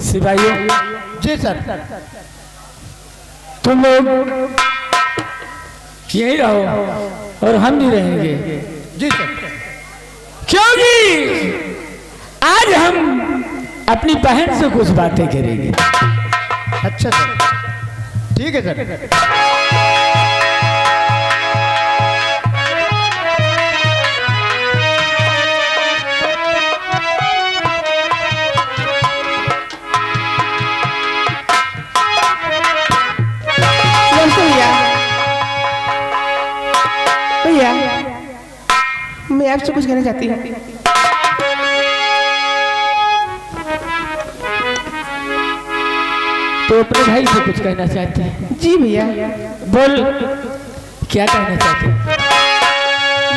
सिपाहियों। जी सर। तुम लोग यही रहो और हम भी रहेंगे। जी सर। क्योंकि आज हम अपनी बहन से कुछ बातें करेंगे। अच्छा सर, ठीक है सर। भैया मैं आपसे कुछ कहना चाहती हूँ। तो अपने भाई से कुछ कहना चाहते हैं? जी भैया। बोल, क्या कहना चाहते हैं?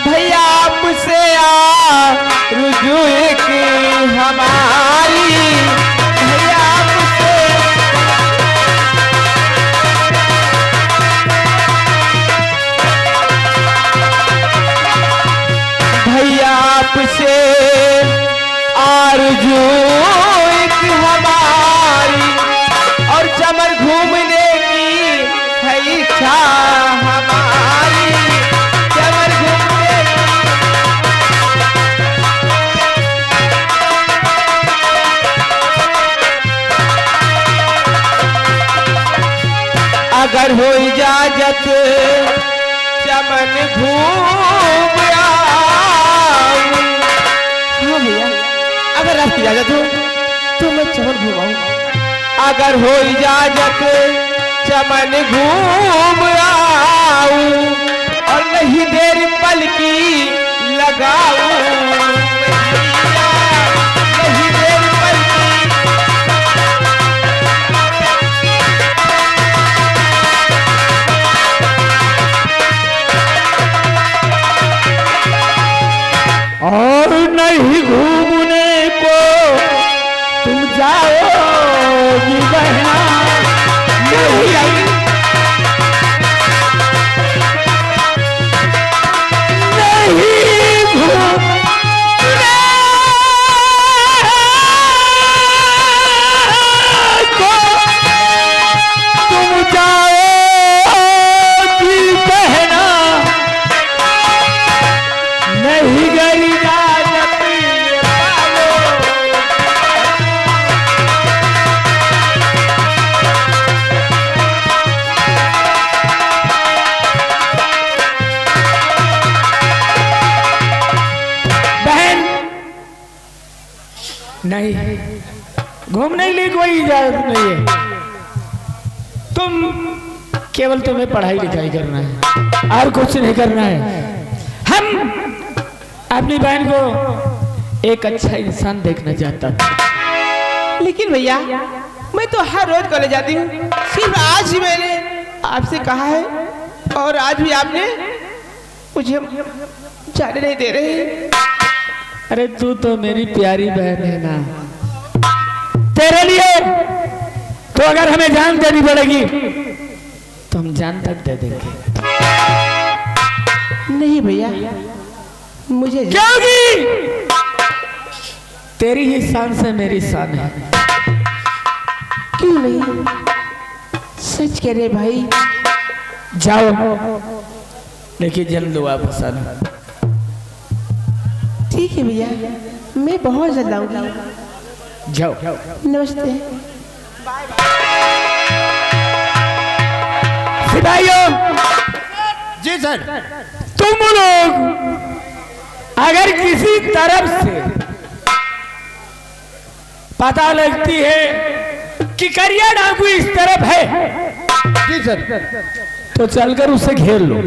भैया आपसे रुजू एक हमारी, भैया आपसे भैया आपसे आरज़ू एक हमारी, और चमन घूमने की है इच्छा हमारी, चमन घूमने अगर हो इजाजत चमन घूम आऊं। हाँ भैया, अगर आपकी इजाजत हो तो मैं चमन घूमाऊं। अगर हो इजाजत चमन घूम आऊं, और नहीं देर पल की लगाऊं, नहीं देर पल की। और नहीं घूमने को तुम जाओगी बहना, नहीं आई, नहीं घूमने को तुम जाओगी बहना, नहीं गई इजाजत ये पालो। बहन नहीं, घूमने के लिए कोई इजाजत नहीं है। तुम केवल तुम्हें पढ़ाई लिखाई करना है और कुछ नहीं करना है। हम अपनी बहन को एक अच्छा इंसान देखना चाहता था। लेकिन भैया मैं तो हर रोज कॉलेज जाती हूँ, सिर्फ आज ही मैंने आपसे कहा है, और आज भी आपने मुझे जाने नहीं दे रहे। अरे तू तो मेरी प्यारी बहन है ना, तेरे लिए तो अगर हमें जान देनी पड़ेगी तो हम जान तक दे देंगे। नहीं भैया, मुझे क्योंकि तेरी ही शान से मेरी शान है। क्यों नहीं, सच कह रहे भाई। जाओ, लेकिन जल्द वापस आना। ठीक है भैया, मैं बहुत जल्द आऊंगी। जाओ। नमस्ते। सिपाहियों। जी सर। तुम लोग अगर किसी तरफ से पता लगती है कि करिया डाकू इस तरफ है, जी सर। तो चलकर उसे घेर लो।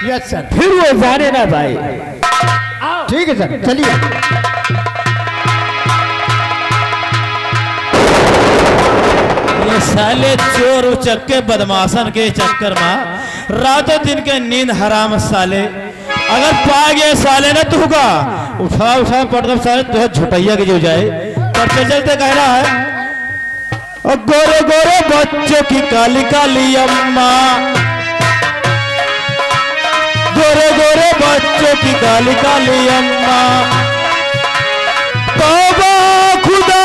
Yes sir. फिर वो जाने ना पाए। ठीक है सर, चलिए। ये साले चोर उचक्के बदमाशन के चक्कर में रातों दिन के नींद हराम साले। अगर पा गए साले ने तू का उठा उठा पटदम साले तो झुटैया के जो जाए। चलते चलते कह रहा है, और गोरे गोरे बच्चों की काली काली अम्मा, गोरे गोरे बच्चों की काली काली अम्मा, तौबा खुदा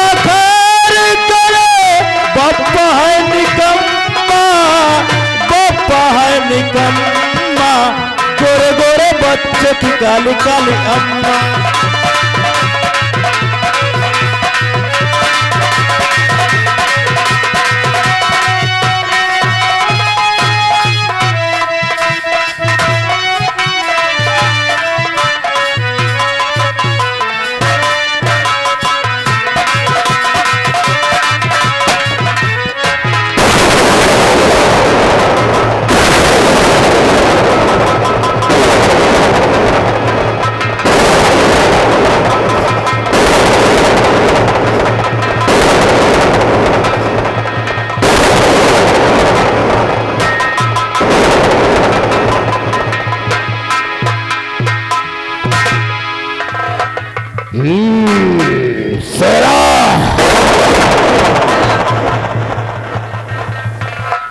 बच्चों की काली काली अम्मा।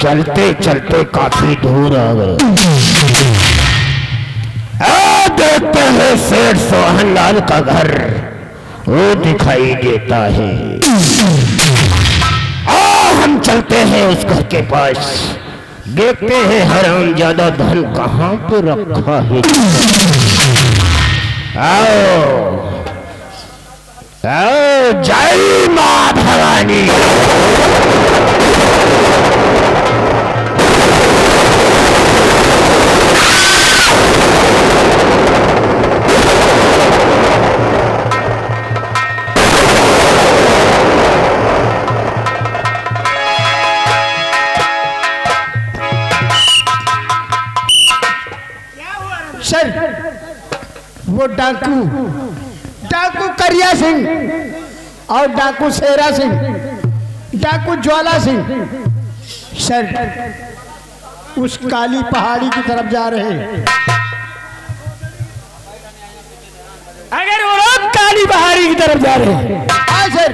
चलते चलते काफी दूर आ गए। देखते हैं सेठ सोहन लाल का घर वो दिखाई देता है। हम चलते हैं उस घर के पास, देखते हैं हराम ज्यादा धन कहाँ पे रखा है। आओ आओ, जय मां भवानी। सर, वो डाकू करिया सिंह और डाकू शेरा सिंह, डाकू ज्वाला सिंह सर उस काली पहाड़ी की तरफ जा रहे हैं। अगर वो लोग काली पहाड़ी की तरफ जा रहे हैं, हाँ सर,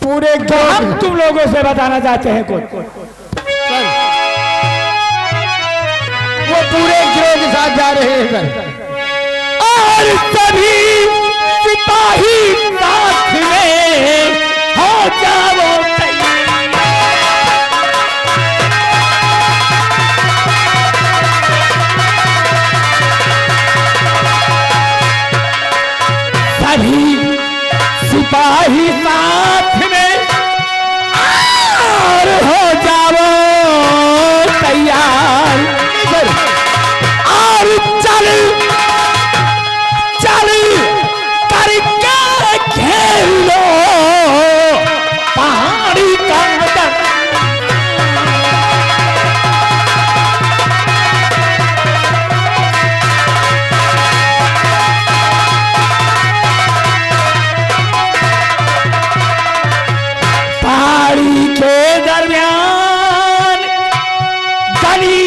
पूरे हम तुम लोगों से बताना चाहते हैं कुछ। वो पूरे गिरोह के साथ जा रहे हैं सर, और सभी सिपाही साथ में हो जाओ तैयार। सभी सिपाही साथ में और हो जाओ तैयार। और चल चल करके घेर लो पहाड़ी का दर। पहाड़ी के दरमियान गली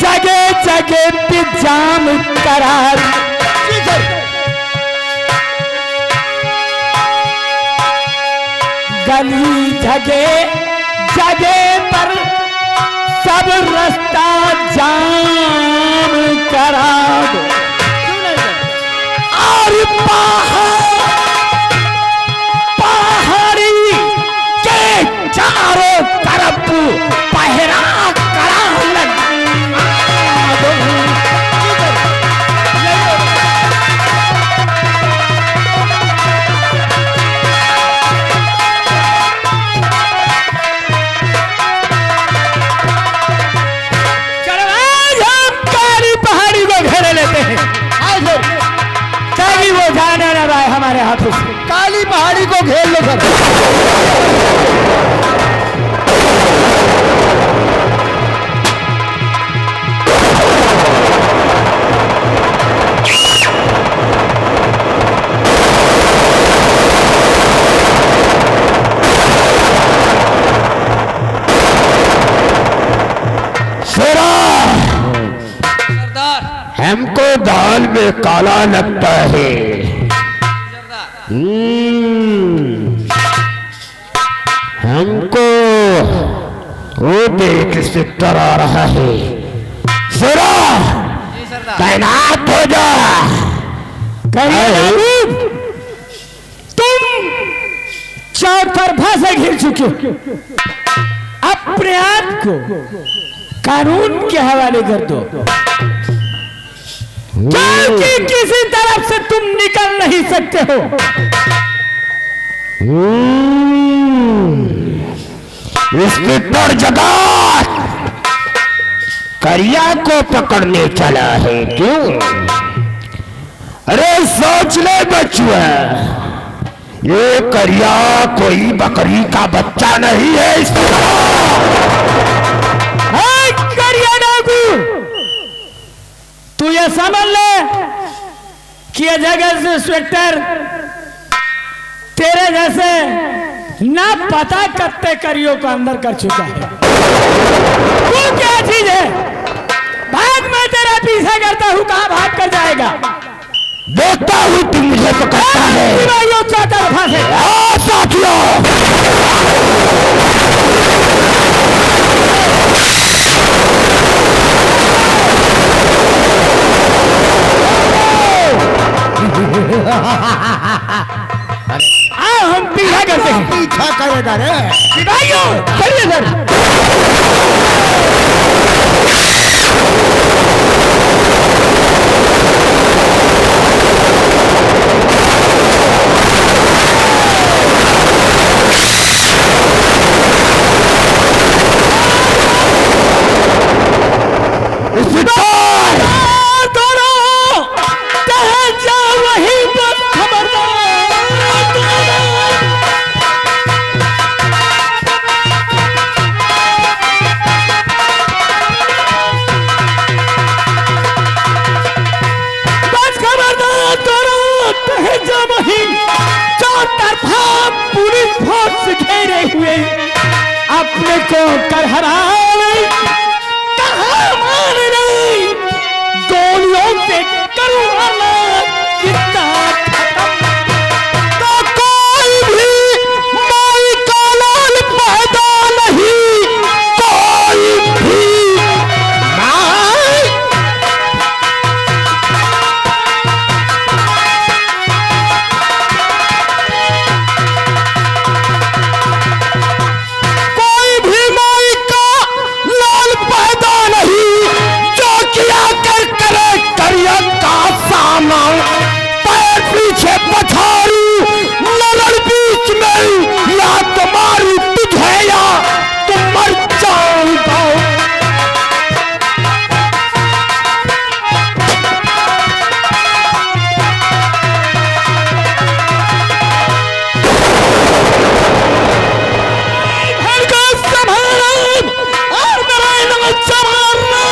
जगह जगह पे जाम करार। गली जगह जगह पर सब रास्ता जाम करा दो। और पहाड़ी के चारों तरफ पहरा करा लगा। वो जाने ना रहा है हमारे हाथों से। काली पहाड़ी को घेर लो सर। हमको दाल में काला लगता है। हमको वो देख इंस्पेक्टर आ रहा है। सुनो, तैनात हो जा। तुम चार तरफा से घिर चुके हो। अपने आप को कानून के हवाले कर दो, क्योंकि किसी तरफ से तुम निकल नहीं सकते हो। इंस्पेक्टर जगत करिया को पकड़ने चला है क्यों? अरे सोच ले बचुआ, ये करिया कोई बकरी का बच्चा नहीं है। करिया डाकू, तू ये समझ ले कि ये जगह से इंस्पेक्टर तेरे जैसे ना पता कत्ते करियों को अंदर कर चुका है। तू क्या चीज है? भाग, मैं तेरा पीछा करता हूँ, कहाँ भाग कर जाएगा? देखता हूँ तू मुझे पकड़ता है। तरफा से साथियों, हम पीछा करते हैं। पीछा करेगा रे सिपाहियों, चलिए सर। अपने को कर हराए, कहाँ मान नहीं, गोलियों से करूँगा कितना खत्म। तो कोई भी माई का लाल पैदा नहीं, कोई भी माई। कोई भी माई का लाल पैदा नहीं, जो किया कर करे करिया का सामना। पैर पीछे पछाड़ू, नजर बीच में, या तुम्हारी तुझे या तुम मर जाऊंगा। घर को संभाल और मेरा नाम संभालना।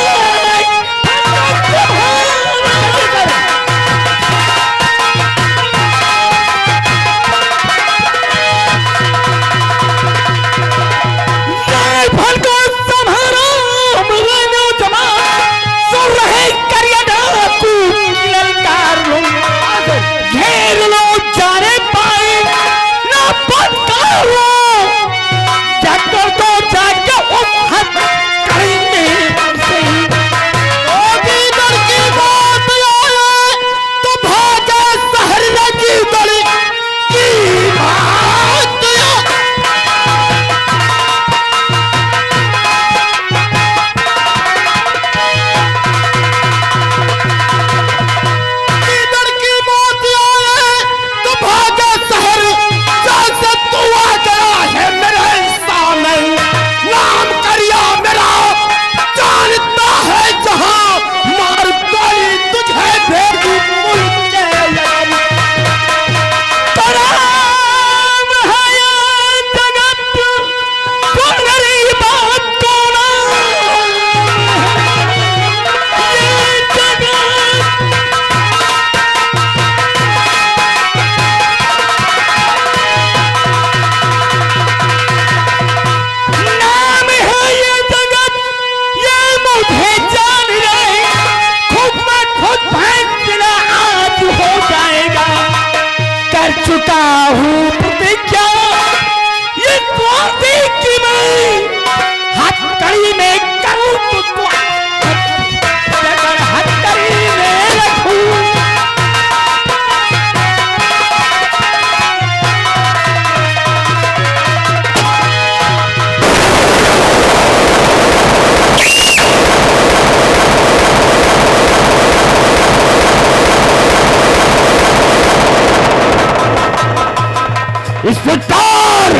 इंस्पेक्टर,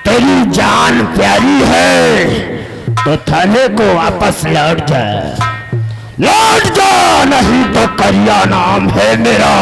तेरी जान प्यारी है तो थाने को वापस लौट जा, लौट जा, नहीं तो करिया नाम है मेरा।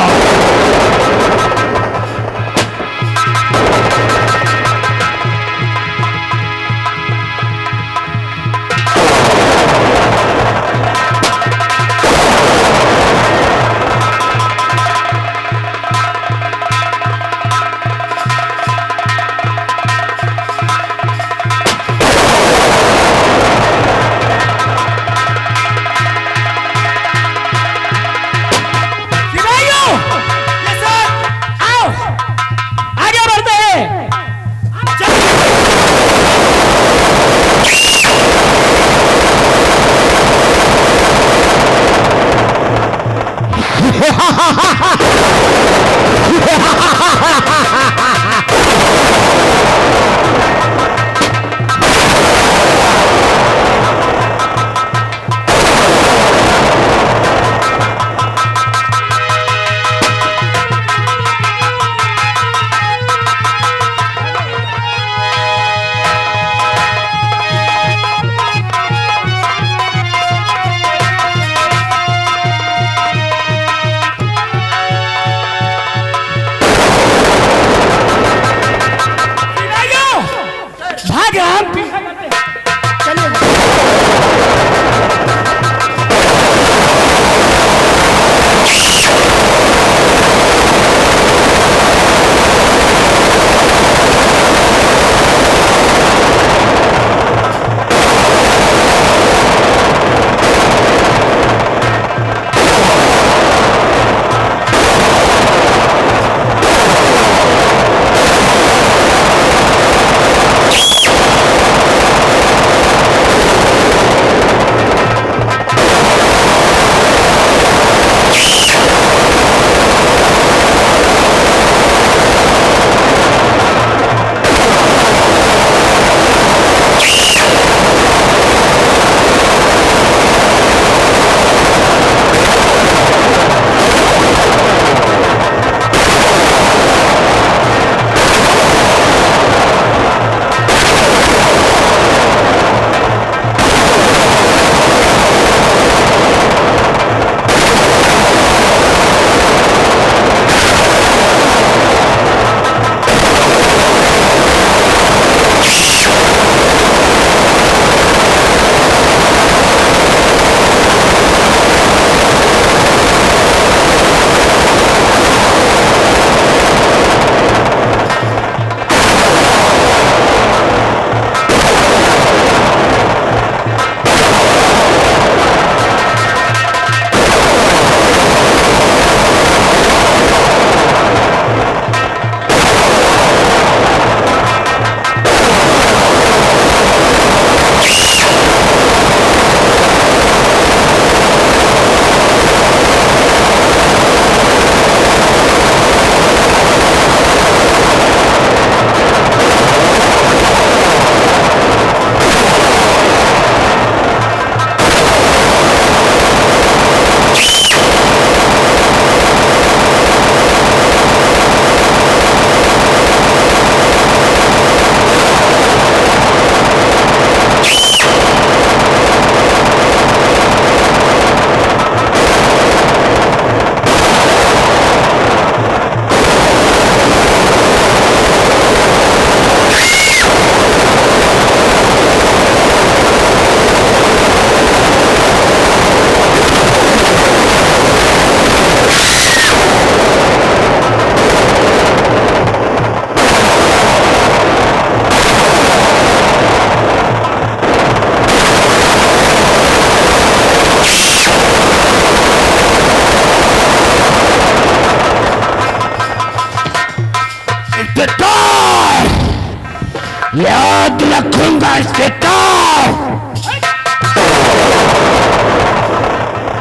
याद रखूंगा इंस्पेक्टर।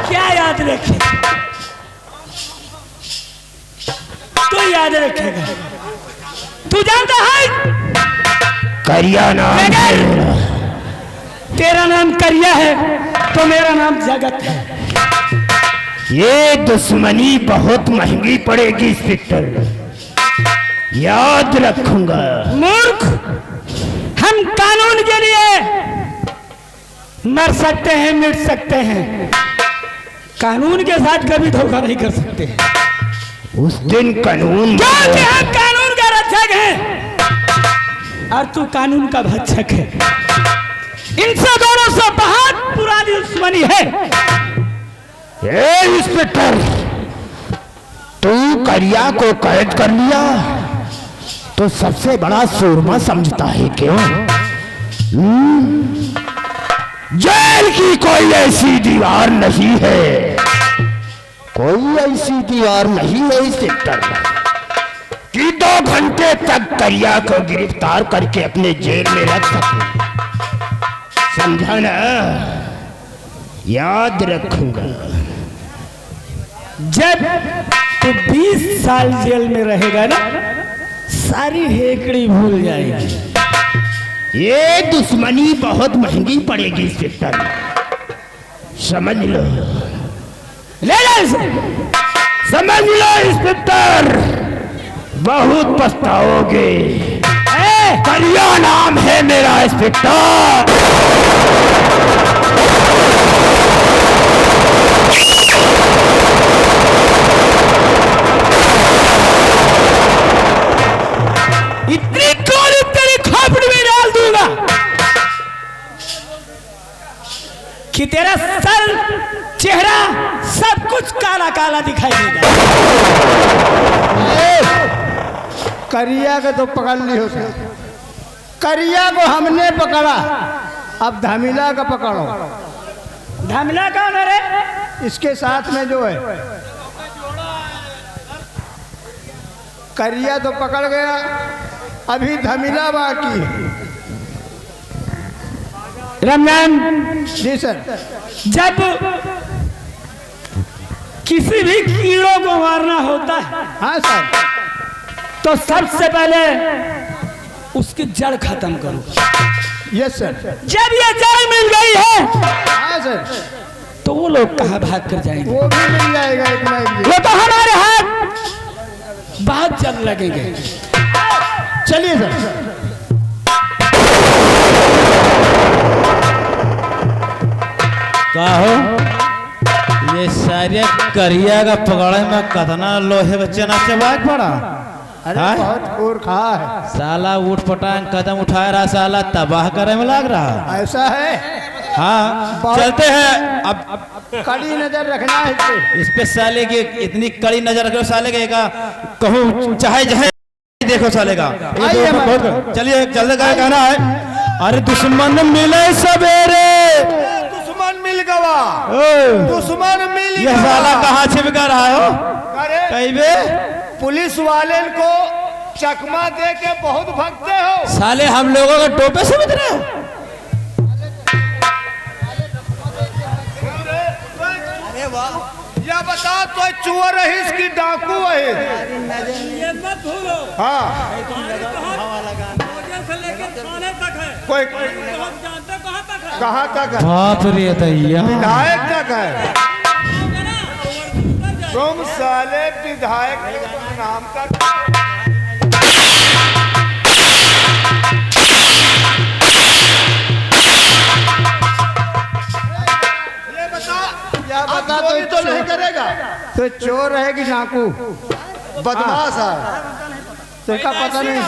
क्या याद रखे? तू याद रखेगा? तू जानता है करिया नाम है। तेरा नाम करिया है तो मेरा नाम जगत है। ये दुश्मनी बहुत महंगी पड़ेगी इंस्पेक्टर। याद रखूंगा। मूर्ख, हम कानून के लिए मर सकते हैं, मिट सकते हैं, कानून के साथ कभी धोखा नहीं कर सकते। उस दिन कानून क्योंकि हम कानून का रक्षक हैं और तू कानून का भक्षक है। इनसे दोनों से बहुत पुरानी दुश्मनी है। ए इंस्पेक्टर, तू करिया को कैद कर लिया तो सबसे बड़ा सूरमा समझता है क्यों? जेल की कोई ऐसी दीवार नहीं है, कोई ऐसी दीवार नहीं है इंस्पेक्टर कि 2 घंटे तक करिया को गिरफ्तार करके अपने जेल में रख सके। समझा ना? याद रखूंगा। जब तू 20 साल जेल में रहेगा ना, सारी हेकड़ी भूल जाएगी। ये दुश्मनी बहुत महंगी पड़ेगी इंस्पेक्टर, समझ लो। ले जा इसे। समझ लो इंस्पेक्टर, बहुत पछताओगे। करिया नाम है मेरा इंस्पेक्टर। इतनी गोली तेरी खोपड़ी में डाल दूंगा कि तेरा सर, चेहरा, सब कुछ काला काला दिखाई देगा। करिया को तो पकड़ नहीं हो सकता। करिया को हमने पकड़ा, अब धमिला का पकड़ो। धमला कौन है रे? इसके साथ में जो है, करिया तो पकड़ गया, अभी धमिला बाकी है। राम जी सर। जब किसी भी कीड़ों को मारना होता है हाँ सर। तो सबसे पहले उसकी जड़ खत्म करो। Yes sir. जब ये जड़ मिल गई है हाँ सर, तो वो लोग कहाँ भाग कर जाएंगे? वो भी मिल जाएगा एक ना एक दिन। वो तो हमारे हाथ बहुत जल्द लगेंगे। चलिए सर। का हो ये सारे करिया का पकड़े में कतना लोहे बच्चे ना चबाक पड़ा। अरे हाँ? बहुत खूर खा है। साला उठ पटांग कदम उठा रहा, साला तबाह करे में लग रहा। ऐसा है, हाँ चलते हैं अब कड़ी नजर रखना है इस पे। इस पे साले की इतनी कड़ी नजर रखो साले का कहूँ चाहे जहे देखो साले का। आइए चलिए चलते का कहना है। अरे दुश्मन मिले सवेरे, दुश्मन मिल गवा, दुश्मन मिल ये साला कहाँ छिपका रहा हो? अरे कहीं बे पुलिस वाले को चकमा दे के बहुत भगते हो। साले हम लोगों को टोपे से बच रहे हो। या बता तो चोर है इसकी डाकू है? हाँ कोई कहाँ तक है? बाप रे दैया, विधायक तक है। तुम साले विधायक नाम का क्या बता तो नहीं करेगा। तो चोर है कि डाकू? बदमाश है। तो का पता नहीं,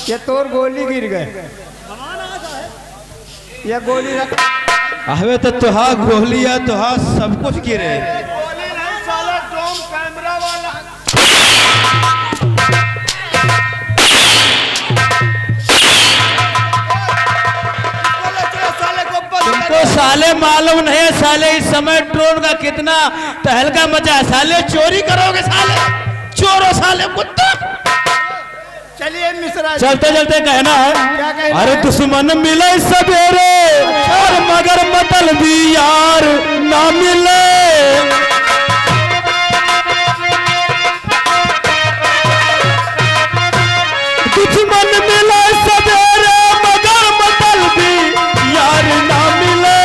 ये तोर गोली गिर गए, ये गोली रख। अबे तो तुहा गोलिया तुहा सब कुछ गिरे। गोली नहीं साला ड्रोन कैमरा वाला। तुमको साले मालूम नहीं है साले इस समय ड्रोन का कितना तहलका मचा है। साले चोरी करोगे साले, चोरो साले कुत्ता। चलिए मिश्रा, चलते चलते कहना क्या है। कहना अरे है? दुश्मन मिले सवेरे और मगर मतलबी यार ना मिले। दुश्मन मिले सवेरे मगर मतलबी यार ना मिले।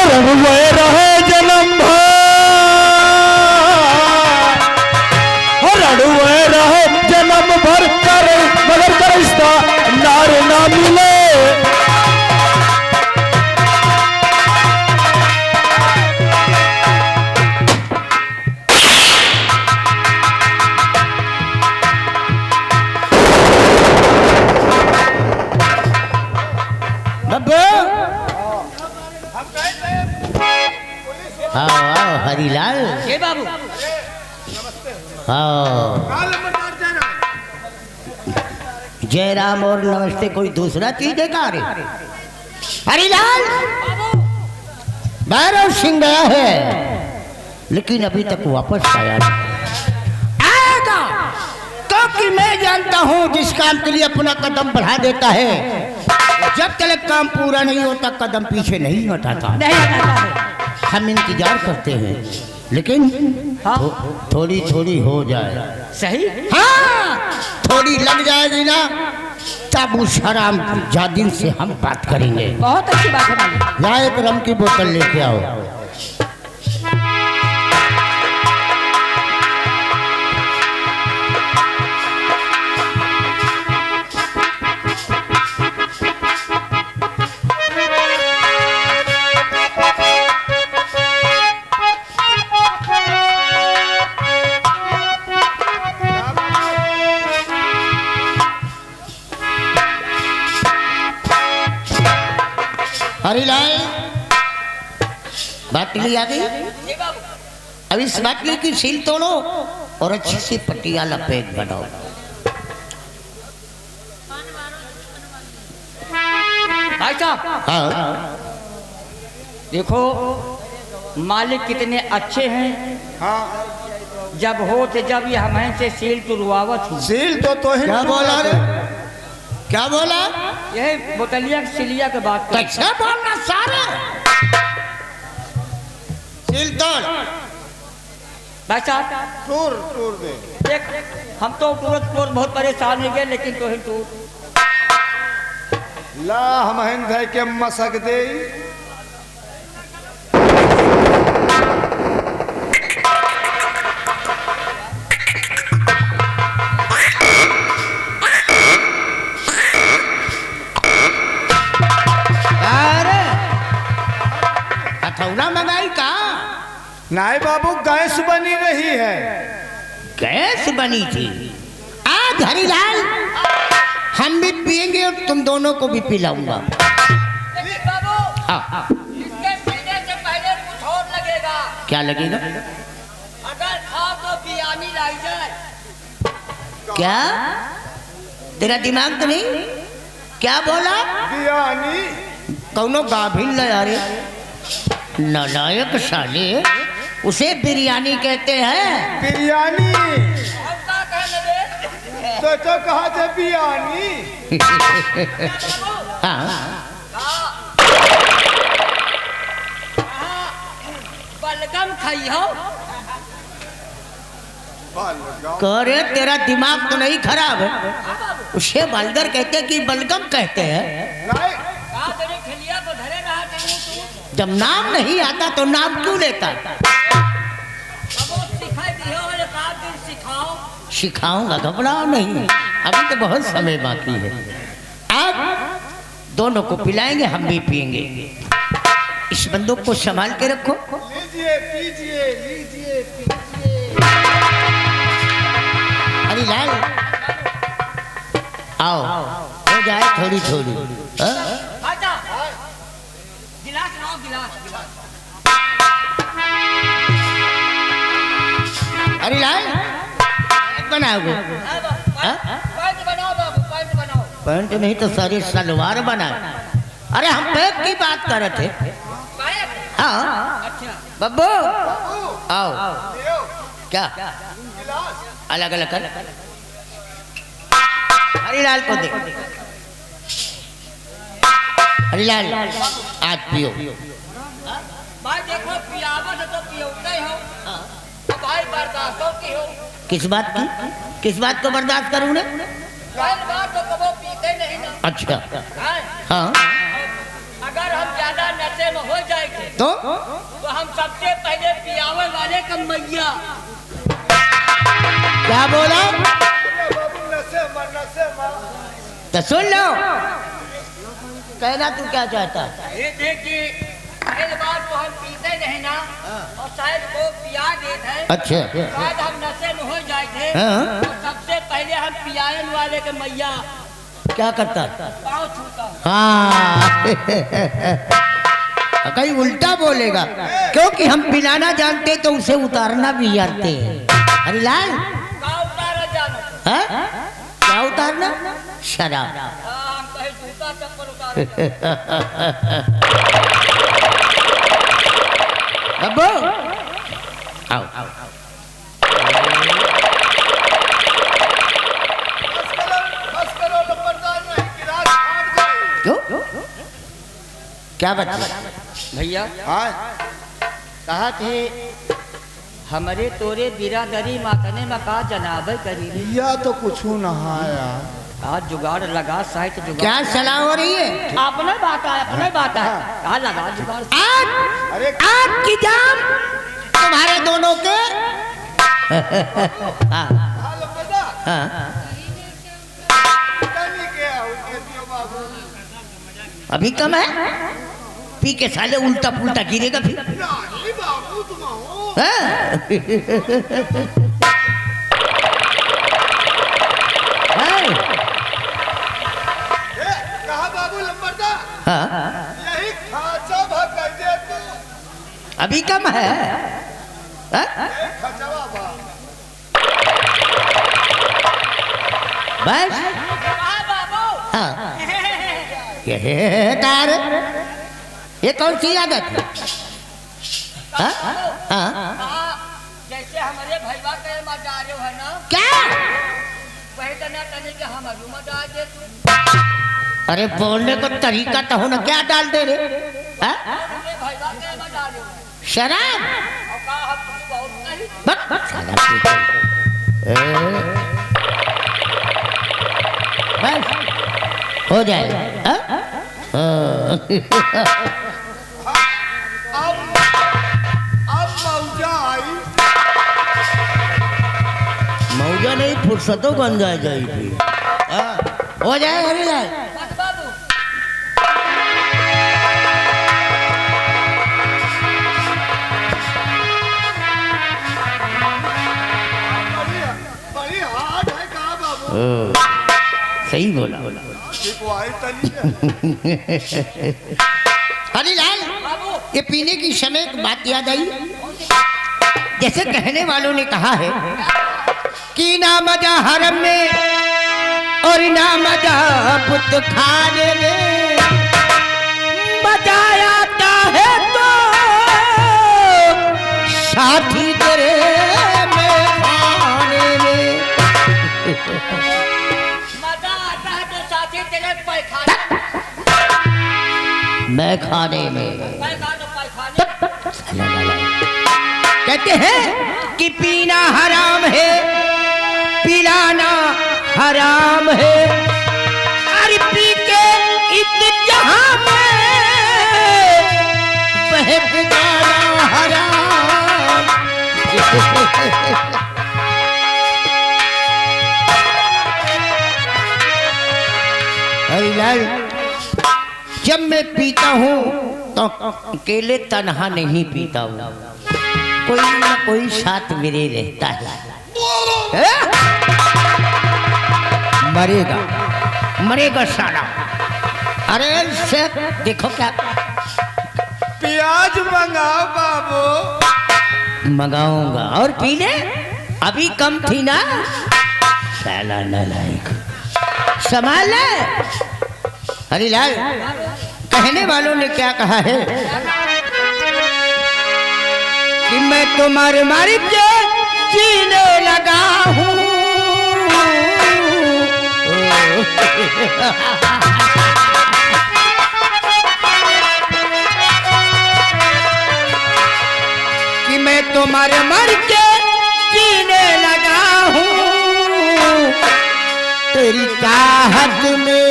रघुवे रहे जन्म भर आओ आओ हरीलाल ये बाबू आओ। जयराम और नमस्ते कोई दूसरा चीज है का रे? हरीलाल भैरव सिंह गया है लेकिन अभी तक वापस आया नहीं। आएगा क्योंकि मैं जानता हूँ जिस काम के लिए अपना कदम बढ़ा देता है जब तक काम पूरा नहीं होता कदम पीछे नहीं हटाता। हम इंतजार करते हैं लेकिन थोड़ी थोड़ी हो जाए। सही। हाँ थोड़ी लग जाएगी ना तब उस हराम जादिन से हम बात करेंगे। बहुत अच्छी बात है मालिक। यहाँ एक रम की बोतल लेके आओ। हरीलाल बाटली आ गई। अब इस बाटली की सील तोड़ो और अच्छी सी पटियाला पैक बनाओ। भाई साहब हाँ देखो मालिक कितने अच्छे हैं। जब हो तो जब ये हमें से सील तुरवावत हूँ। सील तो ही क्या बोला रे? क्या बोला? यही बोतलिया सिलिया के बात कर। कैसे बोलना सारे? सील तोड़। भाई साहब टूर दे। देख हम तो तुरंत बहुत परेशान हो गए लेकिन तो ही तू ला हम है के मसक दे। हथौड़ा मंगाई का? नहीं बाबू गैस बनी रही है। गैस बनी थी आज हरीलाल हम भी पिएंगे और तुम दोनों को भी पिलाऊंगा। हाँ इसके पीने से पहले कुछ और लगेगा। क्या लगेगा? अगर खाओ तो बिरयानी लाई जाए। क्या तेरा दिमाग तो नहीं? क्या बोला? बिरयानी कौनो गाभिन ल यारे नालायक साले उसे बिरयानी कहते हैं। बिरयानी तो कहा थे बिरयानी। हाँ बलगम खाई हो। करे तेरा दिमाग तो नहीं खराब है? उसे बलगर कहते कि बलगम कहते हैं। जब नाम नहीं आता तो नाम क्यों लेता? सिखाऊंगा घबराओ नहीं अभी तो बहुत समय बाकी है। आप दोनों को पिलाएंगे हम भी पिएंगे। इस बंदूक को संभाल के रखो। लीजिए पीजिए लीजिए पीजिए। अरे लाल आओ हो जाए थोड़ी थोड़ी। गिलास लाओ गिलास गिलास। अरे लाल बनाओगे? पैंट बनाओ बाबू पैंट बनाओ। पैंट नहीं तो सारी सलवार बना। अरे हम पैक की बात कर रहे थे। हाँ अच्छा बब्बू आओ। क्या अलग अलग कर? हरीलाल को दे। हरीलाल आज पियो। भाई देखो पियावत तो पियोते हो। भाई बर्दाश्तों की हो। किस बात की? किस बात को बर्दाश्त करूँ ने? बात तो कबो पीते नहीं ना। अच्छा हाँ? हाँ अगर हम ज्यादा नशे में हो जाएंगे तो हम सबसे पहले पियावे वाले का मैया। क्या बोला? बाबू नशे तो सुन लो कहना तू क्या चाहता? ये देखिए इस बार तो हम पीते नहीं ना और शायद वो पिया देते हैं। अच्छा शायद हम नशे में हो जाए थे हाँ। तो सबसे पहले हम पियाने वाले के मैया क्या करता? पाँव छूता। हाँ कहीं उल्टा बोलेगा, क्योंकि हम पिलाना जानते तो उसे उतारना भी जानते हैं। हरिलाल हाँ? क्या उतारना? शराब। बब्बू आओ आओ। क्यों? क्या बात है? भैया कहा थे हमारे तोरे बिरादरी मातने में का जनाब करी या तो कुछ नहाया। आज जुगाड़ लगा साहित्य जुगाड़। क्या सलाह हो रही है? अपने बात है कहा लगा जुगाड़। आग की जाम तुम्हारे दोनों के। हाँ। हाँ। अभी कम है, पी के साले उल्टा पुल्टा गिरेगा फिर। हाँ। हाँ। यही खाचा भाग कर दे तू। अभी कम है। हाँ? बस हाँ। ये तार ये कौन सी आदत है? हाँ? हाँ? जैसे हमारे भैया के मजा रहे हो है ना, क्या? वही तना तने के हम मजा दे। अरे बोलने को तरीका तो होना, क्या डाल दे रे? हाँ? भैया के मजा रहे हो शराब। और का हम बहुत नहीं बस साला पीछे। बस हो जाएगा। हाँ? अब मौजा आई। मौजा नहीं, फुर्सतों बन जाएगी। हाँ, हो जाए हरिलाल। बाबू। बड़ी हार्ड है कहा बाबू। सही बोला। हरिलाल, ये पीने की समय एक बात याद आई। जैसे कहने वालों ने कहा है कि ना मजा हरम में और ना मजा पुत खाने में, मजा आता है तो साथी तेरे में खाने में। मजा आता है तो साथी तेरे पैखाने मैं खाने में। पैखाने कहते हैं कि पीना हराम है, पिलाना हराम है। अरे पी के इतने जहां में बहक जाना हराम। हरिलाल, जब मैं पीता हूँ तो अकेले तन्हा नहीं पीता हूँ, कोई ना कोई साथ मेरे रहता है। मरेगा मरेगा साला। अरे से देखो क्या प्याज मंगाओ बाबू। मंगाऊंगा और पी ले। अभी कम थी ना साला नालायक। संभाल ले। हरिलाल, कहने वालों ने क्या कहा है कि मैं तुम्हारे मारी के जीने लगा हूँ। कि मैं तुम्हारे मर के जीने लगा हूँ, तेरी चाहत में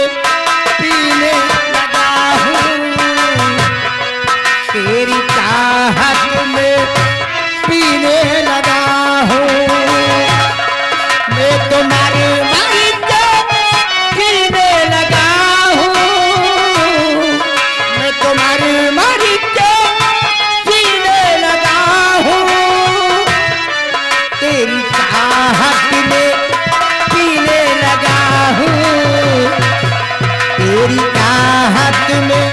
पीने लगा हूँ, तेरी चाहत में पीने लगा हूँ। मैं तुम्हारे मर के पीने लगा हूँ, मैं तुम्हारे मर के पीने लगा हूँ, तेरी चाहत में पीने लगा हूँ, तेरी चाहत में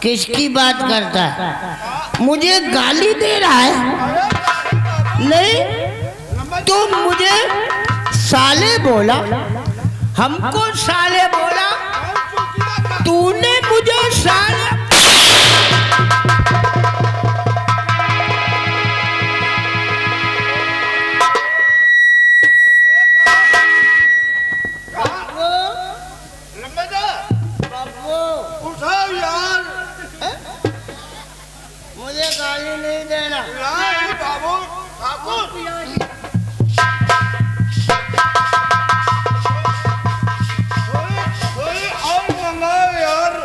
किसकी बात करता है? मुझे गाली दे रहा है? नहीं, तुम मुझे साले बोला, हमको साले बोला, तूने मुझे साले। मुझे गाली नहीं देना।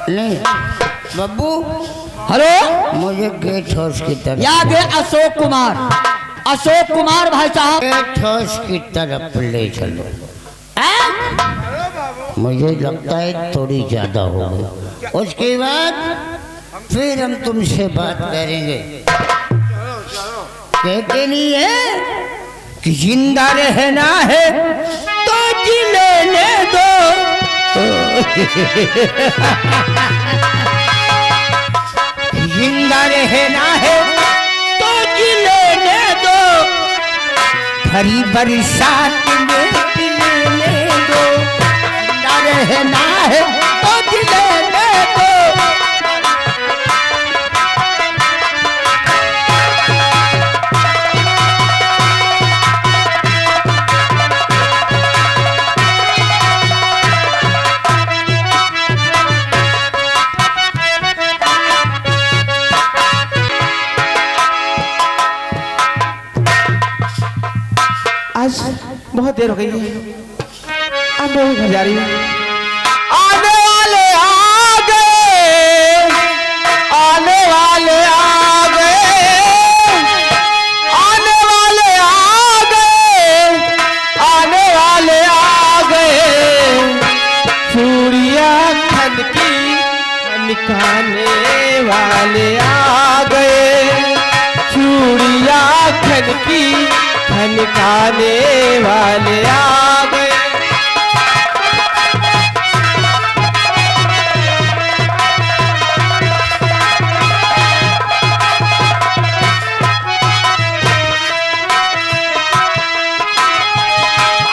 नहीं बब्बू, हेलो, मुझे गेट हाउस की तरफ, याद है अशोक कुमार, अशोक कुमार भाई साहब, गेट हाउस की तरफ ले चलो। मुझे लगता है थोड़ी ज्यादा हो गई, उसके बाद फिर हम तुमसे बात करेंगे। कहते नहीं है कि जिंदा रहना है तो जी लेने दो। जिंदा रहना है तो जी लेने दो, हरी बरसात में जी लेने दो। जिंदा रहना है तो जी लेने दो। आज बहुत देर हो गई है, अब मैं घर जा रही हूँ। आने वाले आ गए, आने वाले आ गए, आने वाले आ गए, आने वाले आ गए। चूड़िया खन की खनकाने वाले आ गए, चूड़िया खन की खनकाने वाले आ गए।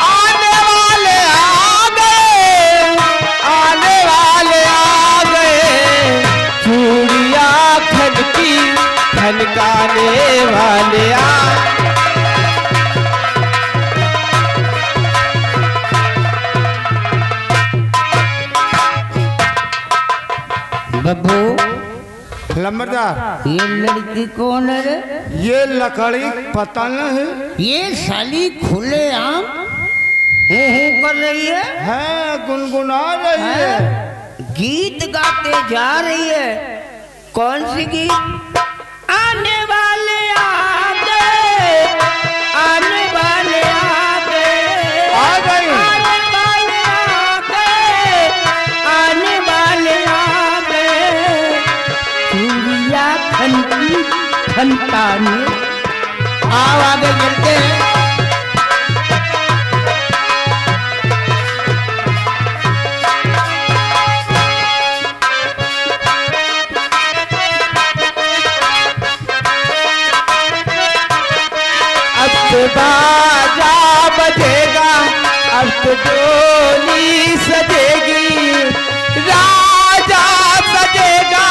आने वाले आ गए, आने वाले आ गए। चूड़िया खन की खनकाने वाले आ। बब्बू, लंबरदार, ये लड़की कौन है रे? ये लकड़ी पता नहीं ये साली खुले आम हूँ कर रही है, गुनगुना रही है। गीत गाते जा रही है। कौन सी गीत? आने वाले आ गए, आने वाले आ गए, आ गई। आने वाले आ गए, आने वाले आ गए। चूड़िया खनकी खनकाने। आओ आगे चलते हैं। अब तो बाजा बजेगा, अब तो डोली सजेगी, राजा सजेगा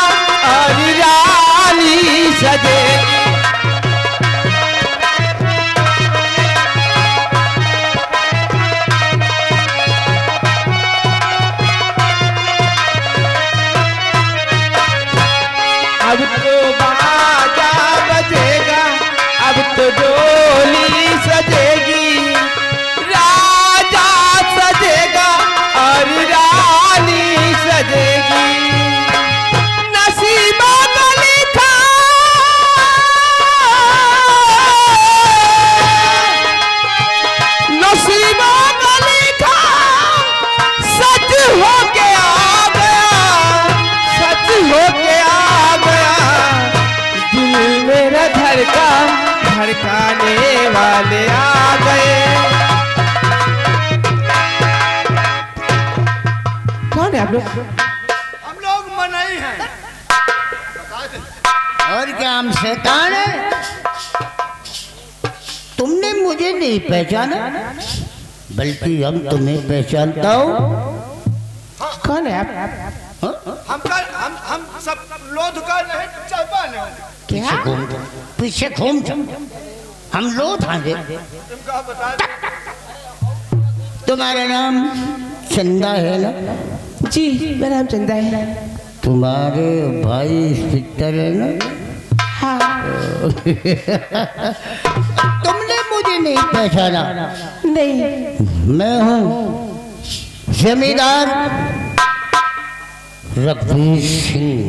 और रानी सजेगी। अब तो बाजा बजेगा, अब तो डोली सजेगी, राजा सजेगा और रानी सजेगी। नसीबा का लिखा, नसीबा का लिखा सच हो के आ गया, सच हो के आ गया। दिल मेरा धड़का धड़काने वाले आ गए। कौन है आप लोग? हम लोग मनई हैं। और क्या हम शैतान है? तुमने मुझे नहीं पहचाना, बल्कि हम तुम्हें पहचानता हूँ। कौन है आप? हम सब लोध का नहीं चौपान है। पीछे घूम जाओ, पीछे घूम जाओ, हम लोग थांगे। तुम्हारा नाम चंदा है ना? जी मेरा नाम चंदा है। तुम्हारे भाई इंस्पेक्टर है ना? हाँ। तुमने मुझे नहीं पहचाना? नहीं। मैं हूँ जमींदार रघुवीर सिंह।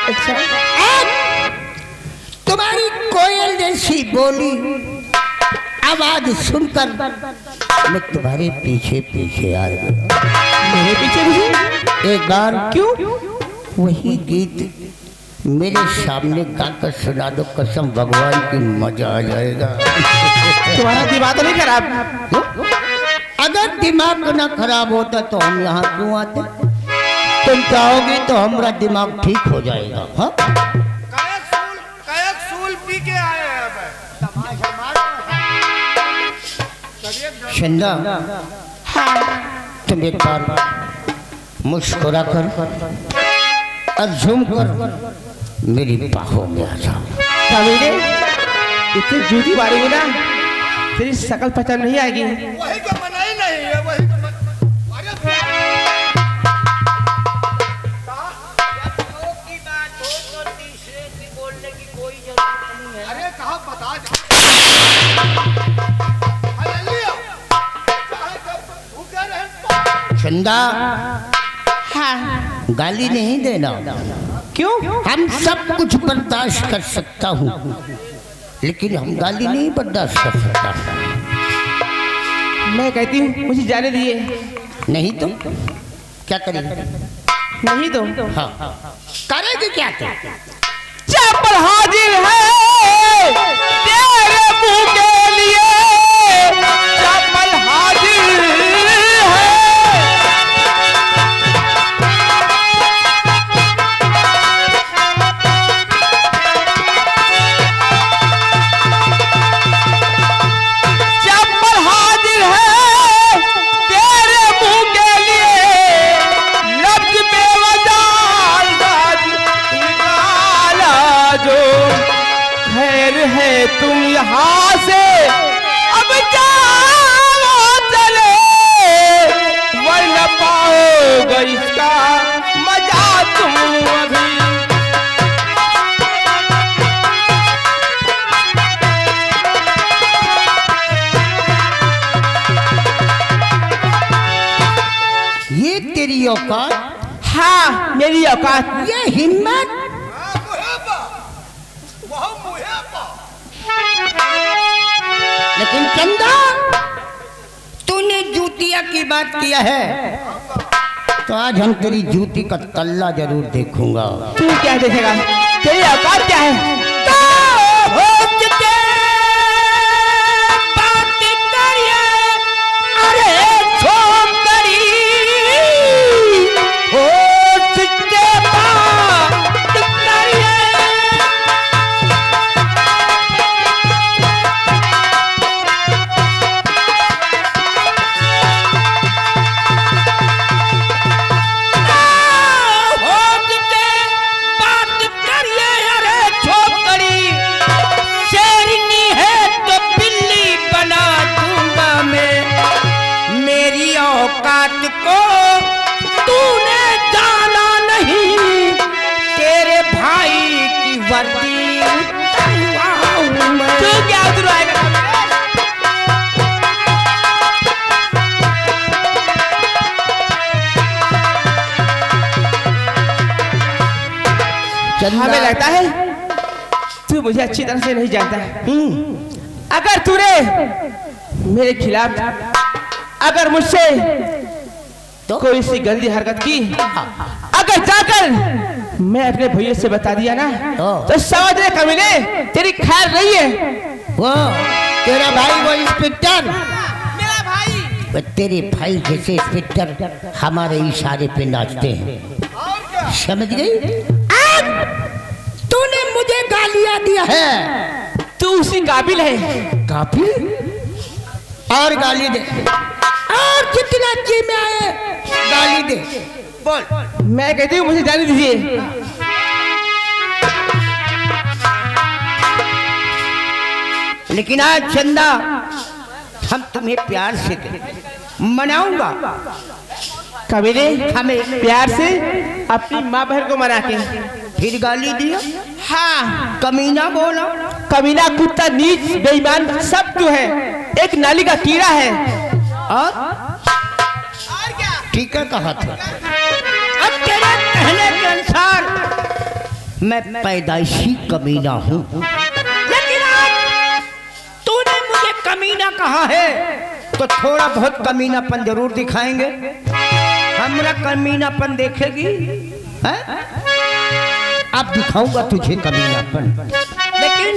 अच्छा। तुम्हारी कोयल जैसी बोली आवाज सुनकर मैं तुम्हारे पीछे पीछे आ गया। मेरे पीछे भी? एक बार क्यों? वही गीत मेरे सामने गाकर सुना दो, कसम भगवान की मजा आ जाएगा। तुम्हारा दिमाग तो नहीं खराब? अगर दिमाग ना खराब होता तो हम यहाँ क्यों आते? तुम चाहोगी तो हमारा दिमाग ठीक हो जाएगा। हाँ, कायक सूल पी के आए हैं अब। चंदा, तुम एक बार मुस्कुरा कर और झूम कर मेरी बाहों में आ जाओ। कमीने, इतनी जूती मारेगी ना तेरी शकल पहचान नहीं आएगी। वही का मनाई नहीं है, वही का की बात हो तो तीसरे की बोलने की कोई जरूरत नहीं है। अरे कहा बता हालेलुया। चाहे जब भूखे रहे। चंदा, हाँ। गाली नहीं देना। क्यों? हम सब कुछ बर्दाश्त कर सकता हूँ, लेकिन हम गाली नहीं बर्दाश्त कर सकता। मैं कहती हूँ मुझे जाने दिए। नहीं तो क्या करेंगे? नहीं तो हाँ, करेंगे क्या? चप्पल हाजिर है तेरे मुंह के लिए। चप्पल हाजिर है। चप्पल हाजिर है तेरे मुंह के लिए। लफ्ज बेवजह निकाला जो। खैर है तुम यहाँ से अब जाओ चले, वरना पाओगे इसका मजा तुम अभी। ये तेरी औकात, हाँ मेरी औकात। ये हिम्मत। लेकिन चंदा, तूने जूतिया की बात किया है तो आज हम तेरी जूती का तल्ला जरूर देखूंगा। तू क्या देखेगा? तेरी औकात क्या है? हमें लगता है तू मुझे अच्छी तरह से नहीं जानता। अगर तूने मेरे खिलाफ अगर मुझसे तो कोई सी गंदी हरकत की, अगर जाकर मैं अपने भैया से बता दिया ना तो समझ ले कमीने तेरी खैर नहीं है। वो तेरा भाई, वो इंस्पेक्टर, मेरा भाई, वो तेरे भाई जैसे इंस्पेक्टर हमारे इशारे पे नाचते हैं, समझ गई? तूने मुझे गालियां दिया है। तू उसी काबिल है। काफी और गाली दे, और जितना जी में आए गाली दे। बोल। मैं कहती हूँ मुझे जाने दीजिए। लेकिन आज चंदा हम तुम्हें प्यार से मनाऊंगा। कबीरे हमें प्यार से अपनी माँ बहन को मना के फिर गाली दिया। हाँ, कमीना बोला। कमीना, कुत्ता, नीच, बेईमान सब तू है। एक नाली का कीड़ा है। और क्या? ठीक है कहा था। अब तेरे कहने के अनुसार मैं पैदाइशी कमीना हूँ, लेकिन आज तूने मुझे कमीना कहा है तो थोड़ा बहुत कमीनापन जरूर दिखाएंगे। हमरा कमीनापन देखेगी है? अब दिखाऊंगा तुझे कमीनापन, लेकिन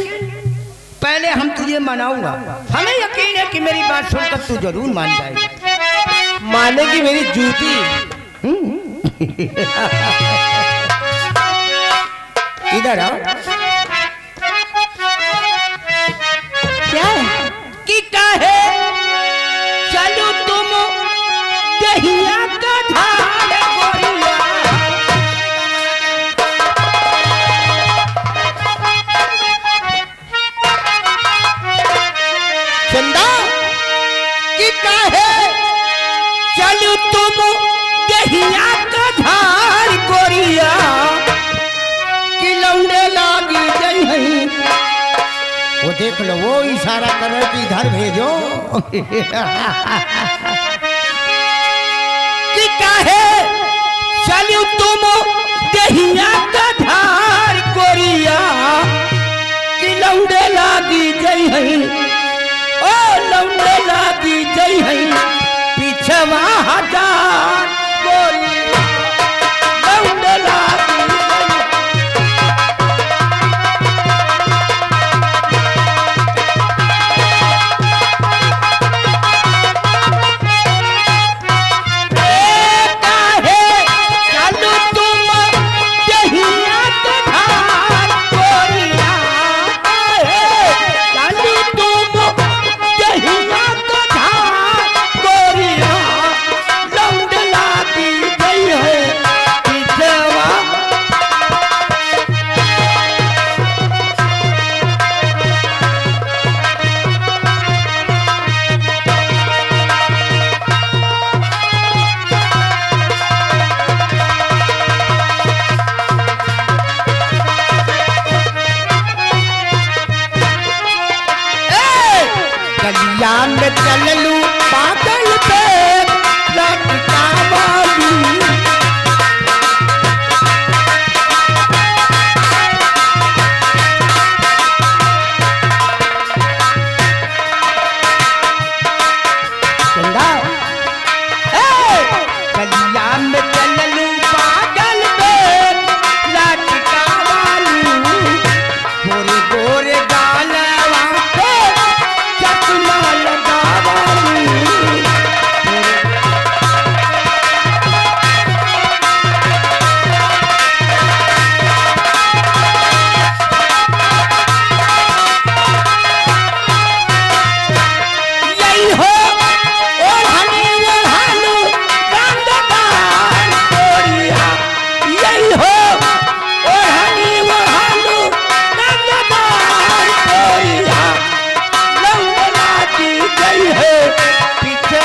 पहले हम तुझे मनाऊंगा। हमें यकीन है कि मेरी बात सुनकर तू जरूर मान जाएगी। मानेगी मेरी जूती। इधर आओ। क्या है? कि काहे चलो तुम दहिया का धार गोरिया। चंदा कि काहे चलो तुम दहिया का धार गोरिया, कि लौंडे लागी जई हई। वो देख लो, वो इशारा कर रहे कि इधर भेजो। कि काहे चलू तुम दहिया का धार गोरिया, कि लौंडे लागी जई हई। ओ लौंडे लागी जई हई पीछवा हजार गोरिया, लौंडे लागी में चल लू बादल पे लटका बाबी। चंदा कलिया में चल लू बादल पे लटका बालू, गोरे गोरे गालवा पे चश्मा लगा बालू। यही हो ओढ़नी ओढ़ालू रंगदार गोरिया, यही हो ओढ़नी ओढ़ालू रंगदार गोरिया, लौंडा की गई है पीछे।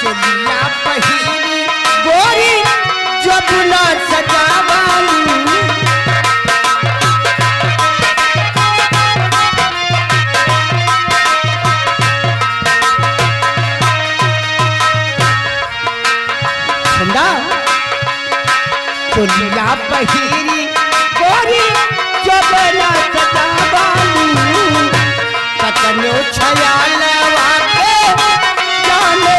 चुनिया पहिरी गोरी जबना सजावालू, चंदा चुनिया पहिरी गोरी जबना सजावालू, कतनो छया लवा के जाने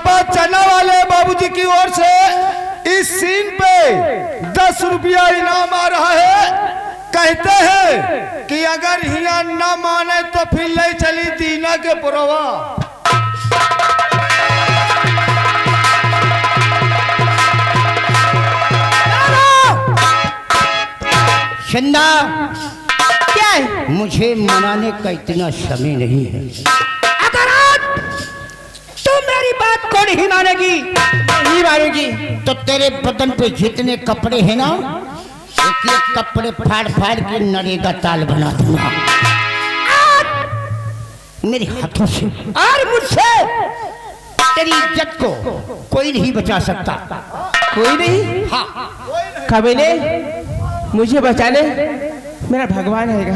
बाबा चना वाले बाबूजी की ओर से इस सीन पे 10 रुपया इनाम आ रहा है। कहते हैं कि अगर हिया न माने तो फिर ले चली दीना के पुरवा। चंदा, क्या है? मुझे मनाने का इतना समय नहीं है। अगर आज तुम मेरी बात को नहीं मानेगी, नहीं मानेगी, तो तेरे बदन पे जितने कपड़े हैं ना, एक एक कपड़े फाड़ फाड़ के नरेगा ताल बना दूंगा मेरे हाथों से। और मुझसे तेरी इज्जत को कोई नहीं बचा सकता। कोई नहीं? हाँ, कबीले मुझे बचाने मेरा भगवान आएगा।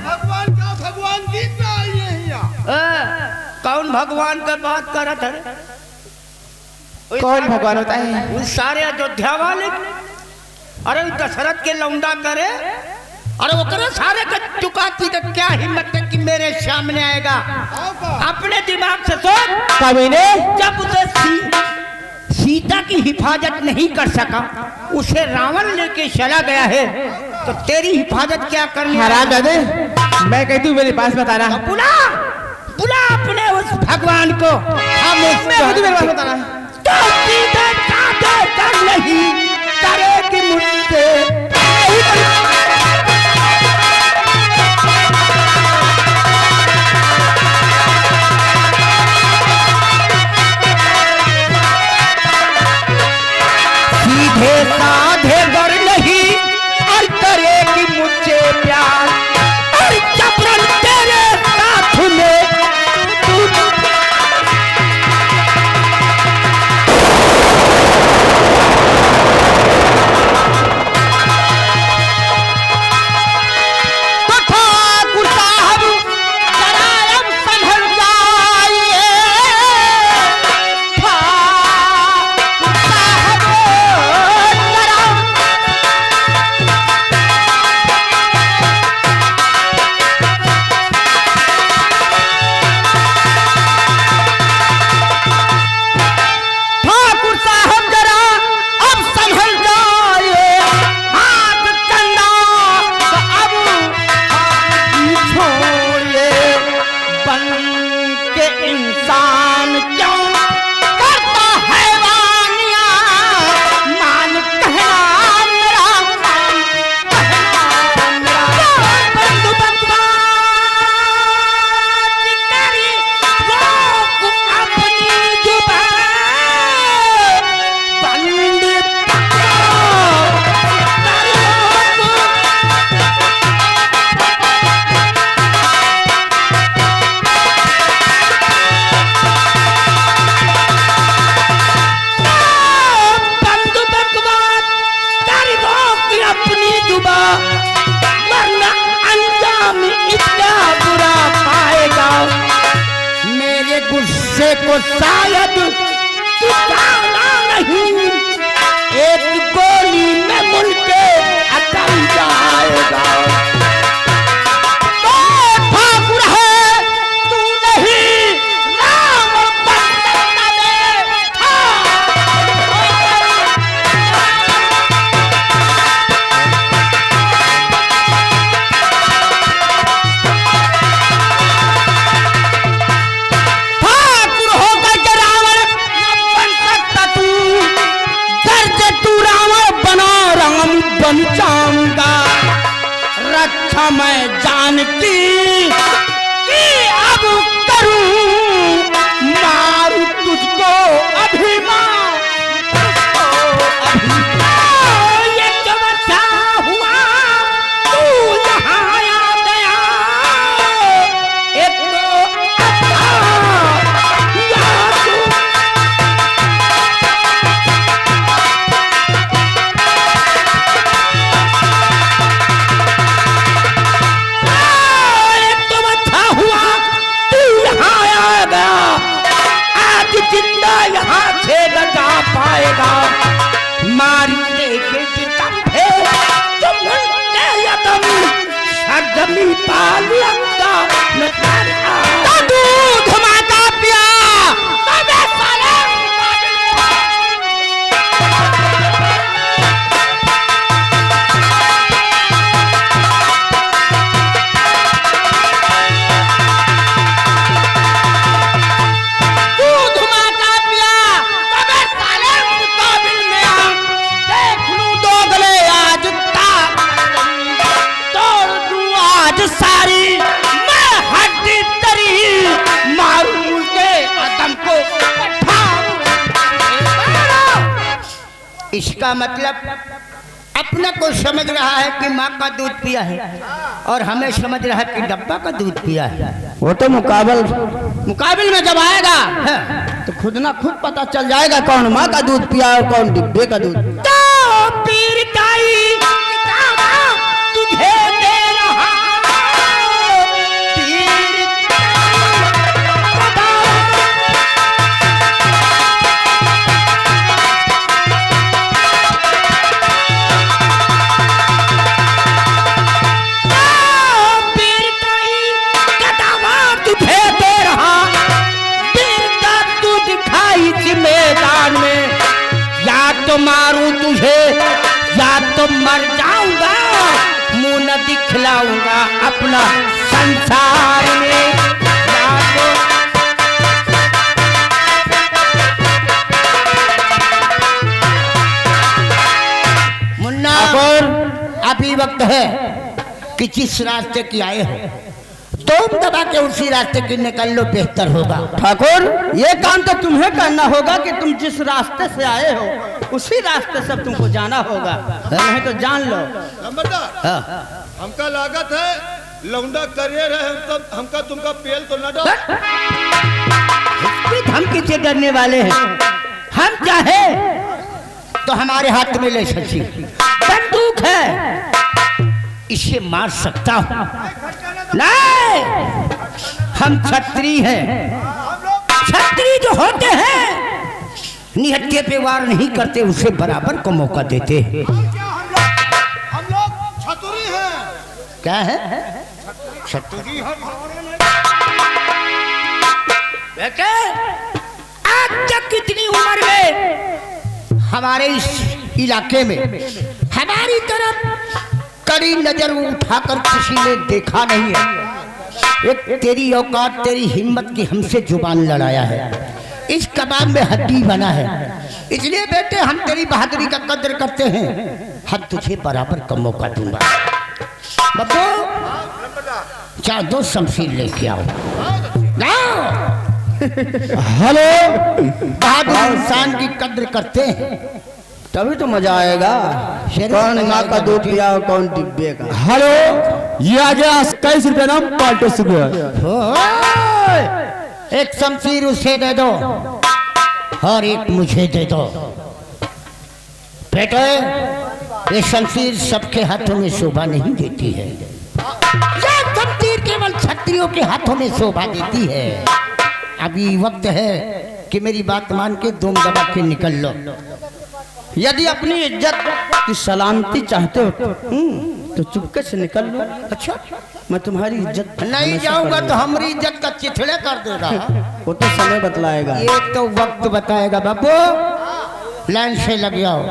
भगवान का भगवान गीत में आई है हिया। कौन भगवान का बात कर रहा था? कौन भगवान होता है? उन सारे अयोध्या वाले, अरे दशरथ के लौंडा करे, अरे वो करे सारे का चुकाती का क्या हिम्मत है कि मेरे सामने आएगा? अपने दिमाग से सोच। कबीले जब उसे सीता की हिफाजत नहीं कर सका, उसे रावण लेके चला गया है, तो तेरी हिफाजत क्या करनी? हराम दादे, मैं कहती हूँ मेरे पास बताना। बुला बुला अपने उस भगवान को। मैं कहती हूँ मेरे पास बताना। तो सीधे काटे कर नहीं करेगी मुझसे। सीधे साधे बर नहीं और करेगी मुझसे प्यार, और जबरन तेरे साथ में तू इसका मतलब अपना को समझ रहा है कि माँ का दूध पिया है और हमें समझ रहा है कि डब्बा का दूध पिया है। वो तो मुकाबल में जब आएगा तो खुद ना खुद पता चल जाएगा कौन माँ का दूध पिया और कौन डिब्बे का दूध। तो पीरताई तुझे दे रहा मैदान में, या तो मारूं तुझे या तो मर जाऊंगा, मुंह न दिखलाऊंगा अपना संसार में। या तो मुन्ना अभी वक्त है कि जिस रास्ते की आए हो तुम दबा के उसी रास्ते की निकल लो, बेहतर होगा। ठाकुर ये काम तो तुम्हें करना होगा कि तुम जिस रास्ते से आए हो उसी रास्ते से तुमको जाना होगा, नहीं तो जान लो। हमका लागत है लौंडा करियर है, हमका तुमका पेल तो न डो। धमकी से डरने वाले हैं हम, चाहे तो हमारे हाथ में ले सची बंदूक है, इसे मार सकता हूं। नहीं, हम क्षत्रिय हैं। क्षत्रिय जो होते हैं निहत्थे पे वार नहीं करते, उसे बराबर को मौका देते हैं। हम लोग चतुरी हैं। क्या है चतुरी? बेटे आज तक कितनी उम्र में हमारे इस इलाके में हमारी तरफ कड़ी नजर उठाकर किसी ने देखा नहीं है। एक तेरी औकात तेरी हिम्मत की हमसे जुबान लड़ाया है, इस कबाब में हड्डी बना है, इसलिए बेटे हम तेरी बहादुरी का कदर करते हैं, हम तुझे बराबर का मौका दूंगा। बब्बू चार दो शमशीर लेके आओ। हेलो, बहादुर इंसान की कद्र करते हैं तभी तो मजा आएगा। कौन माँ का दूध पिया और कौन डिब्बे का। हेलो, ये आ गया 21 रुपये नाम पाल्टो सुबह। एक शमशीर उसे दे दो और एक मुझे दे दो। बेटे ये शमशीर सबके हाथों में शोभा नहीं देती है, ये शमशीर केवल क्षत्रियों के हाथों में शोभा देती है। अभी वक्त है कि मेरी बात मान के दुम दबा के निकल लो। यदि अपनी इज्जत की सलामती चाहते हो तो चुपके से निकल लो। अच्छा, मैं तुम्हारी इज्जत नहीं जाऊंगा तो हमारी इज्जत का चिथड़े कर देगा। वो तो समय बतलाएगा। ये तो वक्त बताएगा। बाबू लाइन से लग जाओ।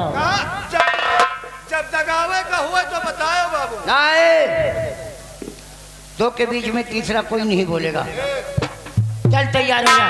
जब दगावे का हुआ तो बताओ बाबू। दो के बीच में तीसरा कोई नहीं बोलेगा। चल तैयार हो जा।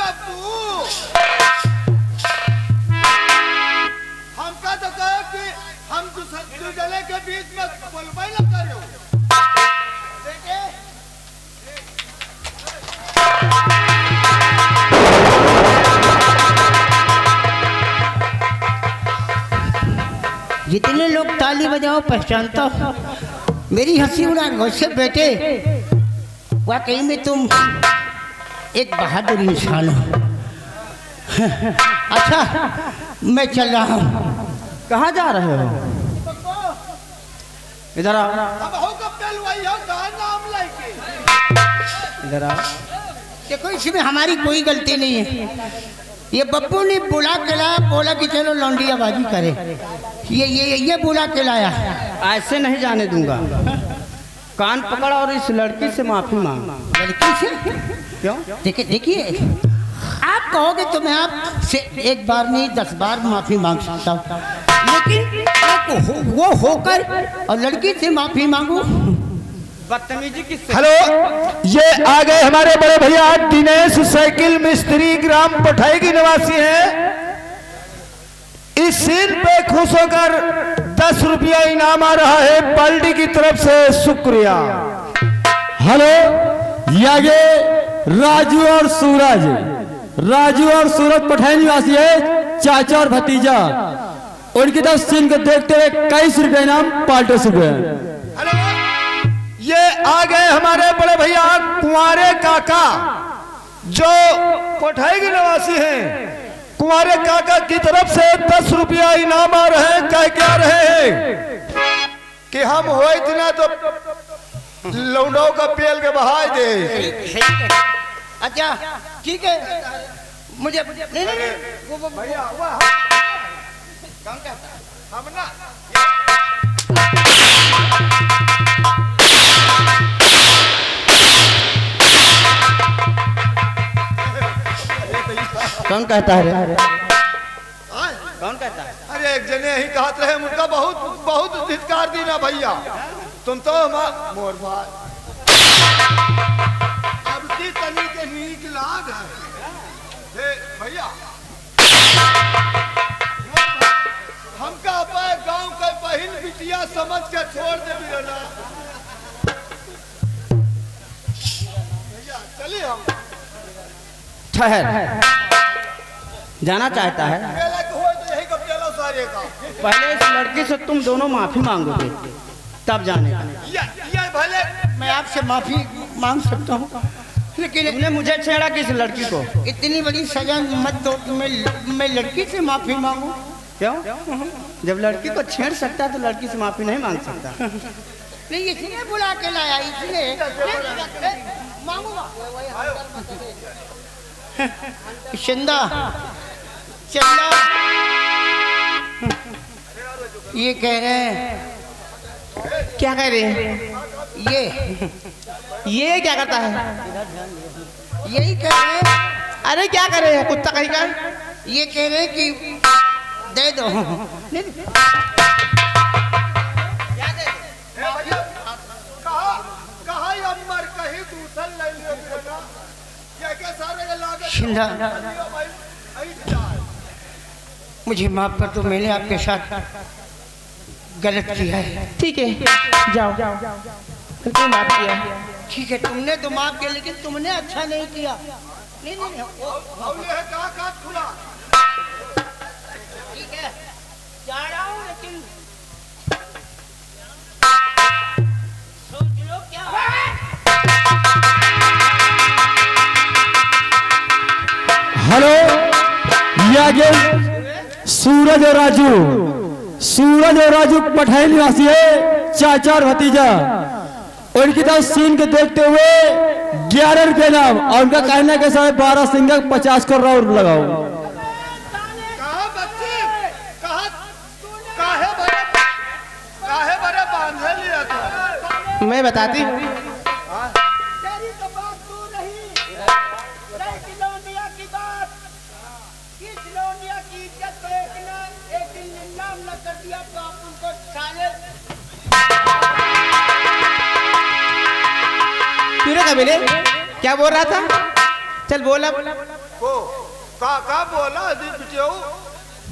बब्बू हमका तो कहो कि हम दूसरे के बीच में बोलबे न करो। देखे जितने लोग ताली बजाओ पहचानता हो, मेरी हंसी उड़ा वैसे बेटे वाकई में तुम एक बहादुर इंसान हो। अच्छा मैं चल रहा हूँ। कहाँ जा रहे हो? इधर आओ, अब हो कब पेल वही हो का नाम लेके इधर आओ। देखो इसमें हमारी कोई गलती नहीं है। ये बब्बू ने बुला के लाया, बोला कि चलो लौंडियाबाजी करे। ये बुला के लाया। ऐसे नहीं जाने दूंगा। कान पकड़ और इस लड़की से माफी मांग। लड़की से क्यों? देखिए आप कहोगे तो मैं आपसे एक बार नहीं 10 बार माफी मांग सकता हूँ, लेकिन वो होकर और लड़की से माफी मांगू, बदतमीजी किससे? हेलो, ये आ गए हमारे बड़े भैया दिनेश साइकिल मिस्त्री, ग्राम पठाई की निवासी हैं। इस सीन पे खुश होकर 10 रुपया इनाम आ रहा है पार्टी की तरफ से, शुक्रिया। हेलो, ये आगे राजू और सूरज, राजू और सूरज पठाई निवासी है, चाचा और भतीजा। उनकी तरफ सीन को देखते हुए 21 रुपये इनाम पार्टी से हुए। हेलो ये आ गए हमारे बड़े भैया कुंवारे काका, जो कोठाई के निवासी हैं। कुंवारे काका की तरफ से 10 रुपया इनाम आ रहे हैं। कह क्या रहे हैं कि हम हो इतना तो लौंडों का पेल के बहा दे। अच्छा ठीक है, मुझे नहीं, वो भैया हम ना कौन कहता है? हाँ? कौन कहता है? अरे एक जने ही कहते रहे, उनका बहुत बहुत धिक्कार दी ना भैया। तुम तो मोर भाई अब की तनी के नीक लाग है भैया। हमका अपने गांव के बहन बिटिया समझ के छोड़ दे ना भैया। चलिए हम ठहर, जाना चाहता है। पहले को हो तो यही कब चलो सारे का। पहले इस लड़की से तुम दोनों माफी मांगोगे, तब जाने का। ये भले मैं आपसे माफी मांग सकता हूँ, लेकिन तुमने मुझे छेड़ा किस लड़की को? इतनी बड़ी सजा मत दो कि मैं लड़की से माफी मांगू। क्यों? जब लड़की को छेड़ सकता है तो लड़की से माफी नहीं मांग सकता। नहीं, इसने बुला के लाया, इसलिए मांगूंगा। चंदा चंदा ये कह रहे हैं। क्या कह रहे हैं? ये क्या करता है? यही कह रहे हैं। अरे क्या कर रहे हैं कुत्ता कहीं का? ये कह रहे हैं कि दे दो। कहा अमर कहीं दूसर ले लियो ना। ये के सारे के लागत शिंदा मुझे माफ कर दो, मैंने आपके साथ गलत किया है। ठीक है, जाओ तुमने माफ किया। ठीक है, तुमने तो माफ किया, लेकिन तुमने अच्छा नहीं किया। नहीं हौले है का खुला। ठीक है, जा रहा हूँ, लेकिन सोच लो क्या हेलो, ये आगे सूरज और राजू, सूरज और राजू पठाई निवासी है, चाचा और भतीजा। उनकी तरफ सीन को देखते हुए 11 रुपये नाम, और उनका कहना के समय 12 सिंगा 50 करोड़ लगाओ। कहा बच्चे काहे बड़े बांधे लिया था। मैं बताती हूँ। तेरी तो बात तू नहीं, लौंडिया की बात। इस लौंडिया की इज्जत को एक दिन नीलाम न कर दिया तो आप उनको साले। क्यों रे कबीले, क्या बोल रहा था? चल बोला। को का बोला बिटियो?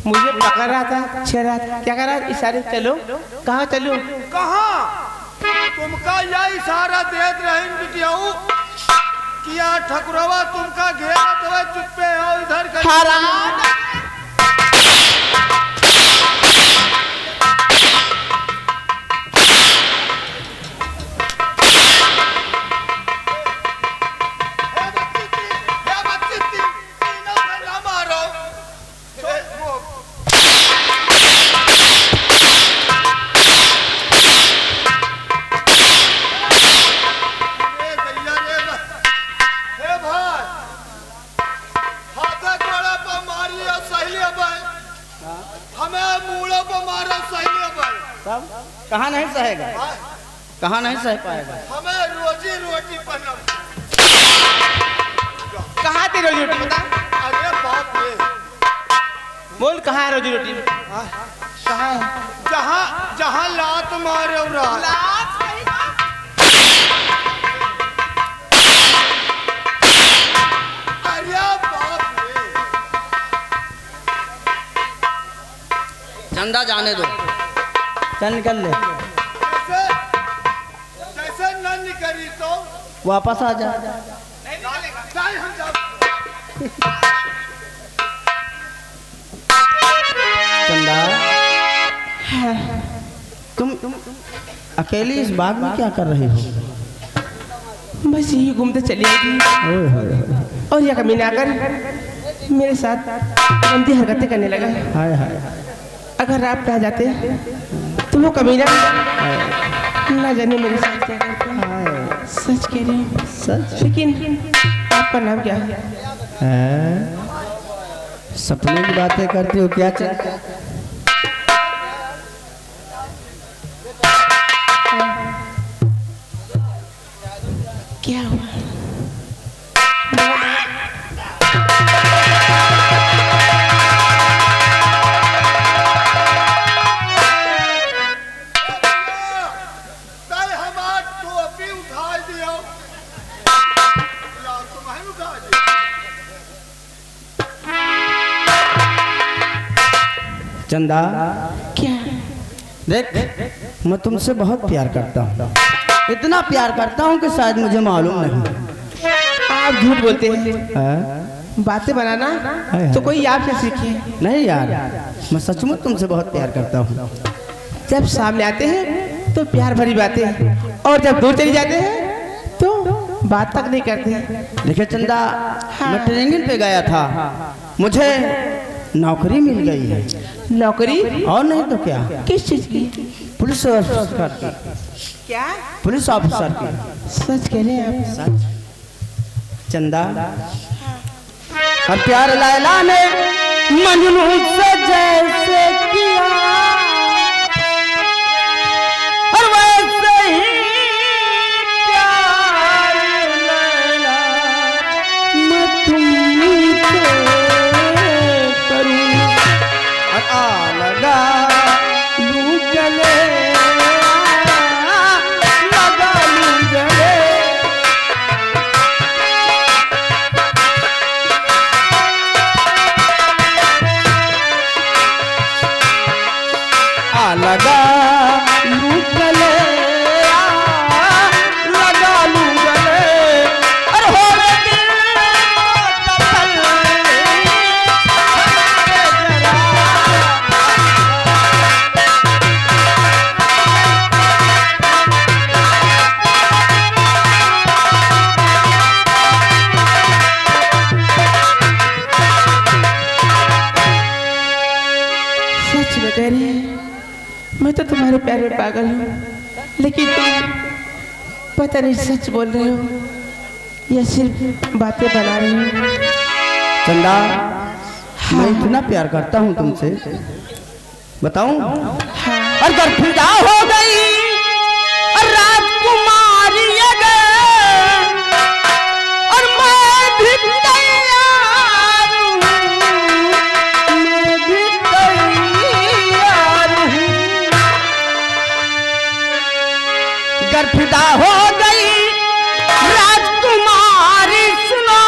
मुझे पकड़ रहा था, छेड़ रहा था, क्या कर रहा था? इशारे चलो, कहाँ चलो? कहाँ तुमका यह इशारा देत रही बिटियो किया ठकुरवा तुमका घेरा तो चुप्पे हो इधर कर। हराम। कहाँ नहीं सहेगा, कहाँ नहीं सह पाएगा। हमें रोजी रोटी पनम। कहाँ थे रोजी रोटी बता? अरे बाप रे, बोल कहाँ है रोजी रोटी? कहाँ है? जहाँ जहाँ लात मारे अरे बाप रे। चंदा जाने दो, चल निकल ले, जैसे जैसे न निकली तो वापस आ जा। नहीं हम जा। चंदा तुम अकेली इस बाग में क्या कर रही हो? बस यही घूमते चली आई थी और यह कमीना आकर मेरे साथ गंदी हरकतें करने लगा। हाय हाय, अगर आप रह जाते तो वो कमीना ना जाने मेरे साथ क्या करता। सच कह रही हूँ, सच। लेकिन आपका नाम क्या है? सपने की बातें करती हो क्या? क्या हुआ? चंदा क्या? देख, मैं तुमसे बहुत प्यार करता हूँ, इतना प्यार करता हूँ कि शायद मुझे मालूम नहीं। आप झूठ बोलते हैं। बातें बनाना तो कोई आपसे सीखे। नहीं यार, मैं सचमुच तुमसे बहुत प्यार करता हूँ। जब सामने आते हैं तो प्यार भरी बातें, और जब दूर चली जाते हैं तो बात तक नहीं करते। देखिए चंदा, मैं ट्रेनिंग पे गया था, मुझे नौकरी मिल गई है। नौकरी? और नहीं तो क्या, किस चीज की? पुलिस ऑफिसर की। क्या? पुलिस ऑफिसर की। सच कह रहे हैं आप? चंदा, और प्यार लैला ने मजनू से जैसे किया, और वैसे ही प्यार लैला मैं तुमसे करूं। और आ लगा लूं गले, लगा लूं गले। लगा लूं गले, लगा लूं गले, और हो रे दिल को कफल सच बता रही है। मैं तो तुम्हारे प्यार में पागल हूँ, लेकिन तुम पता नहीं सच बोल रहे हो या सिर्फ बातें बना रही हो। चंदा, मैं इतना प्यार करता हूँ तुमसे, बताऊं? अगर फिदा हो गई और राजकुमारी अगर, और मैं भी तैयार हूँ, मैं भी तैयार हूँ। अगर फिदा हो गई राजकुमारी सुनो,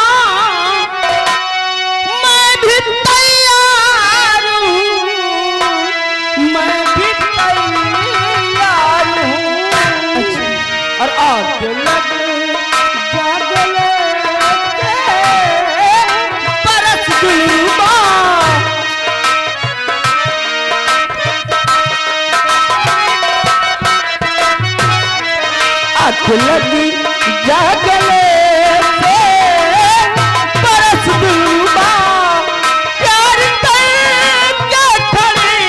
लगी जागले से बरस दूबा प्यार करके खड़ी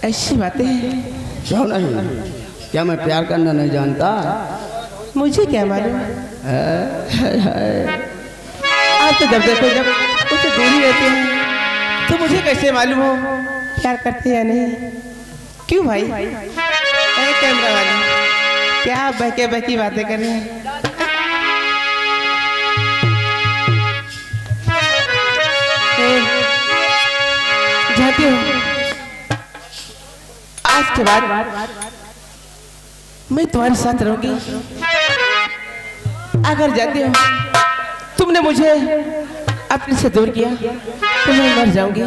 ऐसी बातें क्यों नहीं? क्या मैं प्यार करना नहीं जानता? मुझे क्या मालूम? आप तो जब देखो जब उससे दूर ही रहते हैं तो मुझे कैसे मालूम हो प्यार करते हैं या नहीं? क्यों भाई? ए कैमरा वाले, क्या आप बहके बहकी बातें कर रहे हैं? जाती हूँ आज के बाद मैं तुम्हारे साथ रहूंगी। अगर जाती हो तुमने मुझे अपने से दूर किया तो मैं मर जाऊंगी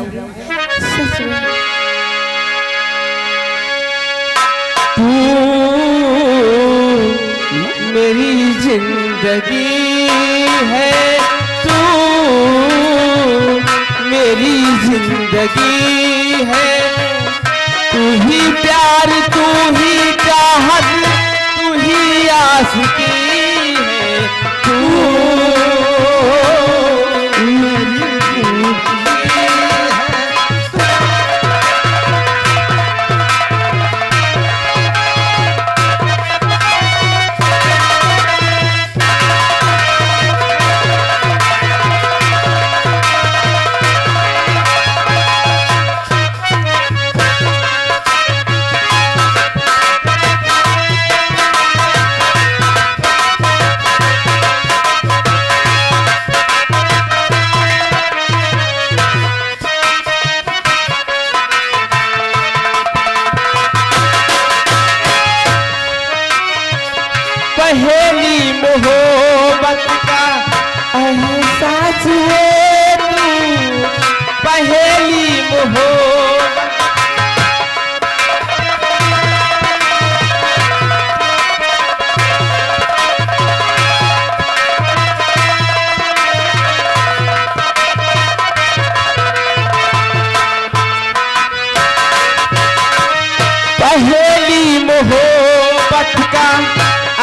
सच में। तू मेरी जिंदगी है, तू मेरी जिंदगी है, तू ही प्यार, तू ही चाहत, तू ही आशिकी है, तू मेरी जिंदगी है। पहेली मोहब्बत का एहसास है तू, पहेली मोहब्बत पहेली मोहब्बत का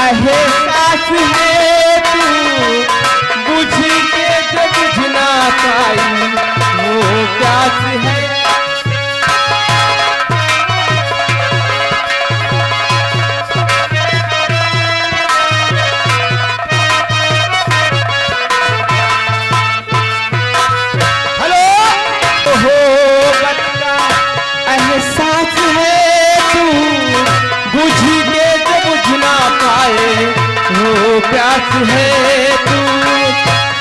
एहसास है तू, बुझ के जो बुझ ना पाई वो प्यास है। हेलो मोहब्बत का एहसास है तू, बुझ के जो बुझ ना पाए वो प्यास है तू,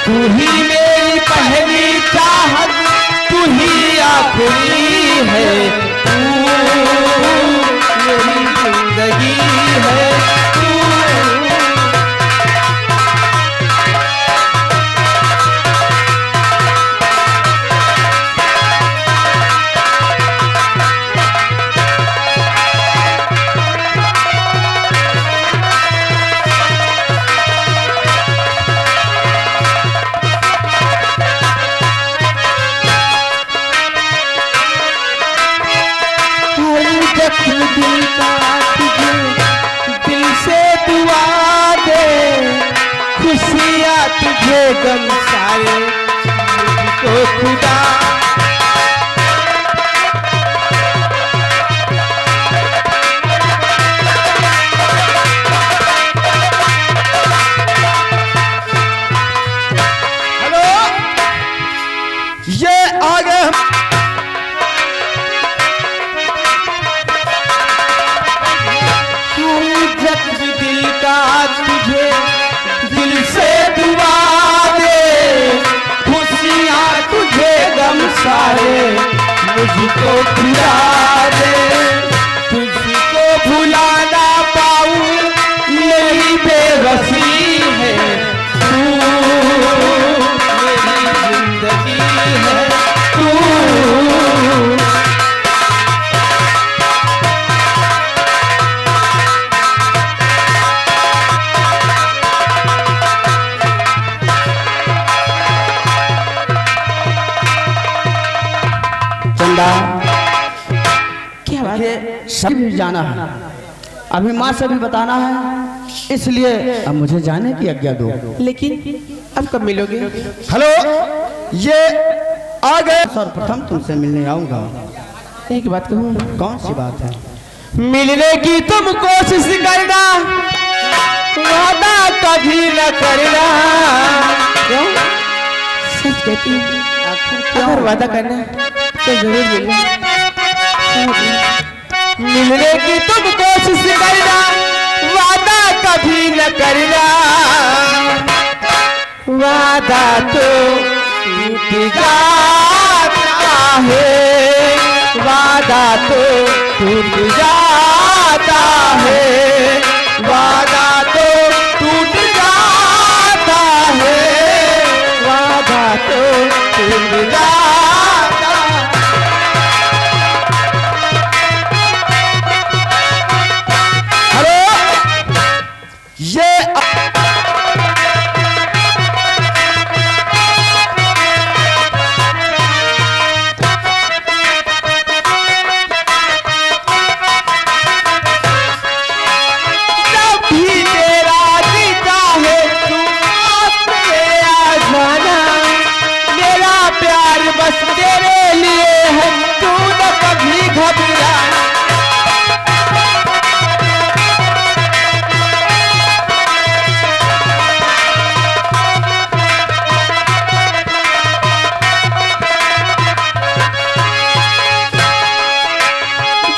तू ही मेरी पहली चाहत, तू ही आखिरी है, तू मेरी जिंदगी है, तू दिल का तुझे दिल से दुआ दे, खुशियाँ तुझे गम सारे मुझको खुदा। हेलो, ये आगे दिल का तुझे दिल से दुआ दे, खुशियाँ तुझे गम सारे मुझको खुदा दे, तुझको भुला ना पाऊँ मेरी बेबसी है, तू मेरी जिंदगी है, तू देखिए सब भी जाना है, अभी माँ से भी बताना है, इसलिए अब मुझे जाने की आज्ञा दो। लेकिन अब कब मिलोगे? हेलो, ये आ गए। सर्वप्रथम तुमसे मिलने आऊंगा। एक बात कहूँ, कौन सी बात है? मिलने की तुम कोशिश करना, वादा कभी न करना। क्यों? सच कहती हूँ, अगर वादा करना तो जरूर मिलना। मिलने की तुम कोशिश करना, वादा कभी न करना। वादा तो टूट जाता है, वादा तो टूट जाता है, वादा तो टूट जाता है, वादा तो टूट जाता। हेलो, ये बस तेरे लिए हम, तू न कभी घबरा।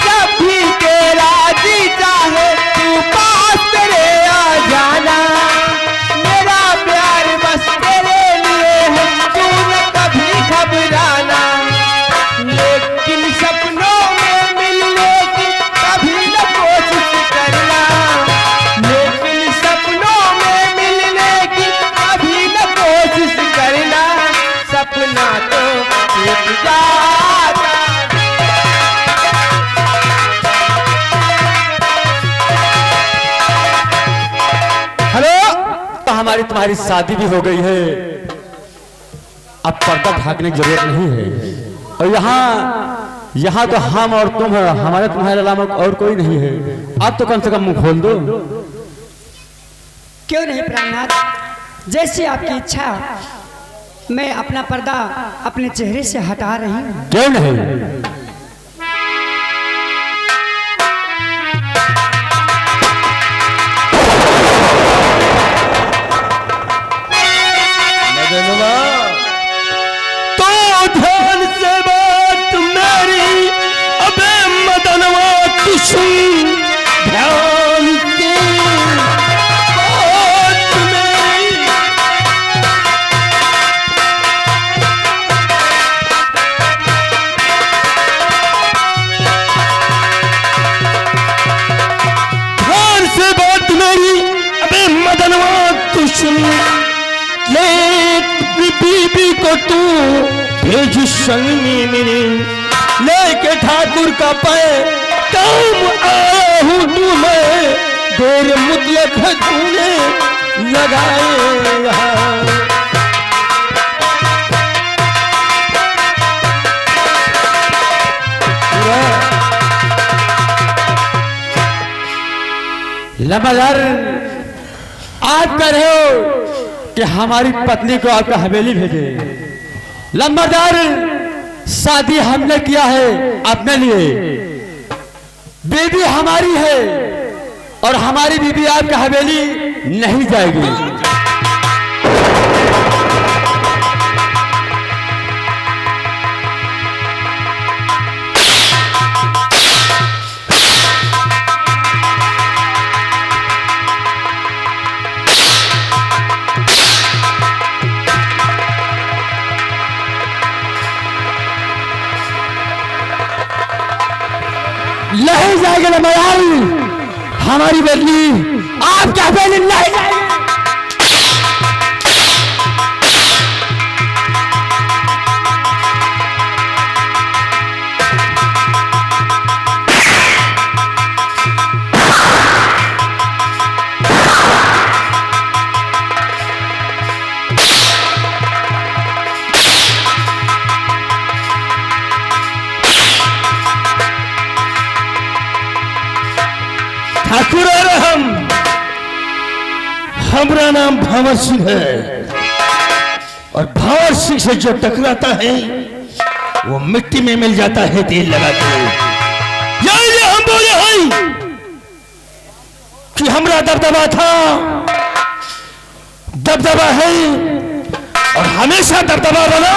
जब भी तेरा जी चाहे तू पास तेरे आ जाना, मेरा प्यार बस तेरे लिए है, तू न कभी घबराना। लेकिन सपनों में मिलने की कभी न कोशिश करना, लेकिन सपनों में मिलने की कभी न कोशिश करना। सपना तो टूट जाता। हेलो, तो हमारी तुम्हारी शादी भी हो गई है, अब पर्दा ढाकने की जरूरत नहीं है। और यहाँ तो हम और तुम है, हमारे तुम्हारे अलावा और कोई नहीं है। अब तो कम से कम मुंह खोल दो। क्यों नहीं प्राणनाथ, जैसी आपकी इच्छा, मैं अपना पर्दा अपने चेहरे से हटा रही हूँ। क्यों नहीं? तो ध्यान से बात मेरी, अबे मदनवा तू सुन ध्यान से बात मेरी। ध्यान से बात मेरी, अबे मदनवा तू सुन। ले अपनी बीबी को तू भेज संग में मेरे, लेके ठाकुर का पैर काम आया हूँ तुम्हें। देर मुतलक है तूने लगाए यहाँ। लबादार, आप कह रहे हो कि हमारी पत्नी को आपका हवेली भेजे। लंबादार, शादी हमने किया है अपने लिए, बीबी हमारी है और हमारी बीबी आपका हवेली नहीं जाएगी। नहीं जाएगा लंबादार, हमारी बदली आपके हवेली नहीं जाएगी। ठाकुर और हमारा नाम भंवर सिंह है और भंवर सिंह से जो टकराता है वो मिट्टी में मिल जाता है तेल लगा के। यही हम बोले हैं कि हमारा दबदबा था, दबदबा है और हमेशा दबदबा बना।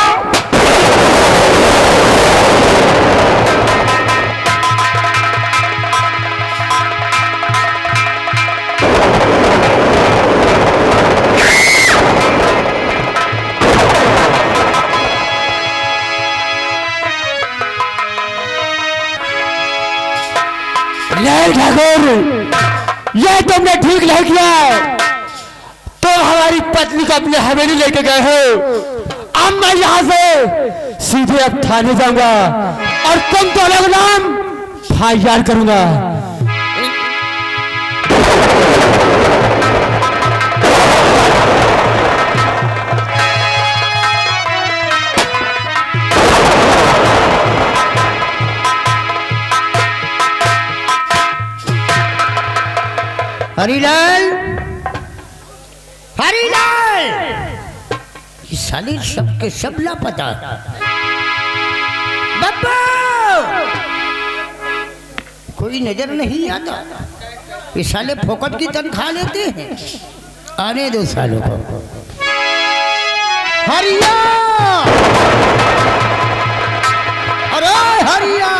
ठाकुर, यह तुमने ठीक नहीं किया। तो हमारी पत्नी को अपने हवेली लेके गए हो। अब मैं यहाँ से सीधे अब थाने जाऊंगा और तुम दोनों का नाम फायर करूंगा। हरिलाल, हरिलाल, ये साले सब के सब लापता। बब्बू, कोई नजर नहीं आता। ये साले फोकट की तनख्वाह लेते हैं। आने दो सालों को। हरिया, अरे हरिया,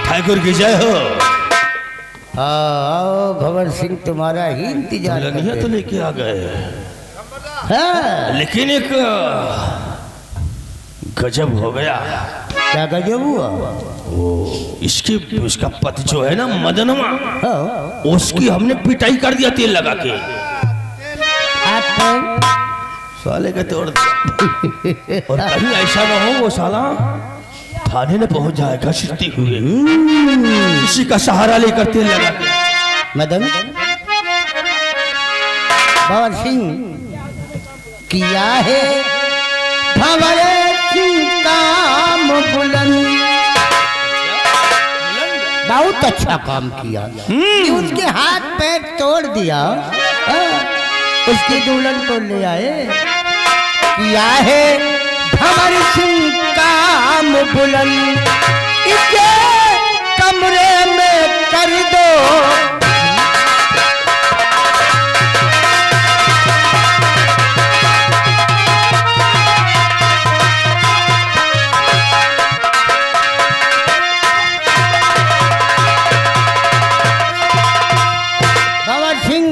ठाकुर की जय हो। आओ भंवर सिंह, तुम्हारा ही इंतजार दुल्हनिया तो लेके आ गए, लेकिन एक गजब हो गया। क्या गजब हुआ? इसकी उसका पति जो है ना मदनवा, उसकी हमने पिटाई कर दिया तेल लगा के। साले का तोड़ दिया। और कहीं ऐसा ना हो वो साला थाने में पहुंच जाए घसीटते हुए, किसी का सहारा लेकर तेल लगा के। मदन, भंवर सिंह किया है भंवर सिंह काम बुलंद। बहुत अच्छा काम किया कि उसके हाथ पैर तोड़ दिया, उसकी दुल्हन को ले आए। किया है भंवर सिंह काम बुलंद, इसे कमरे में कर दो। भंवर सिंह,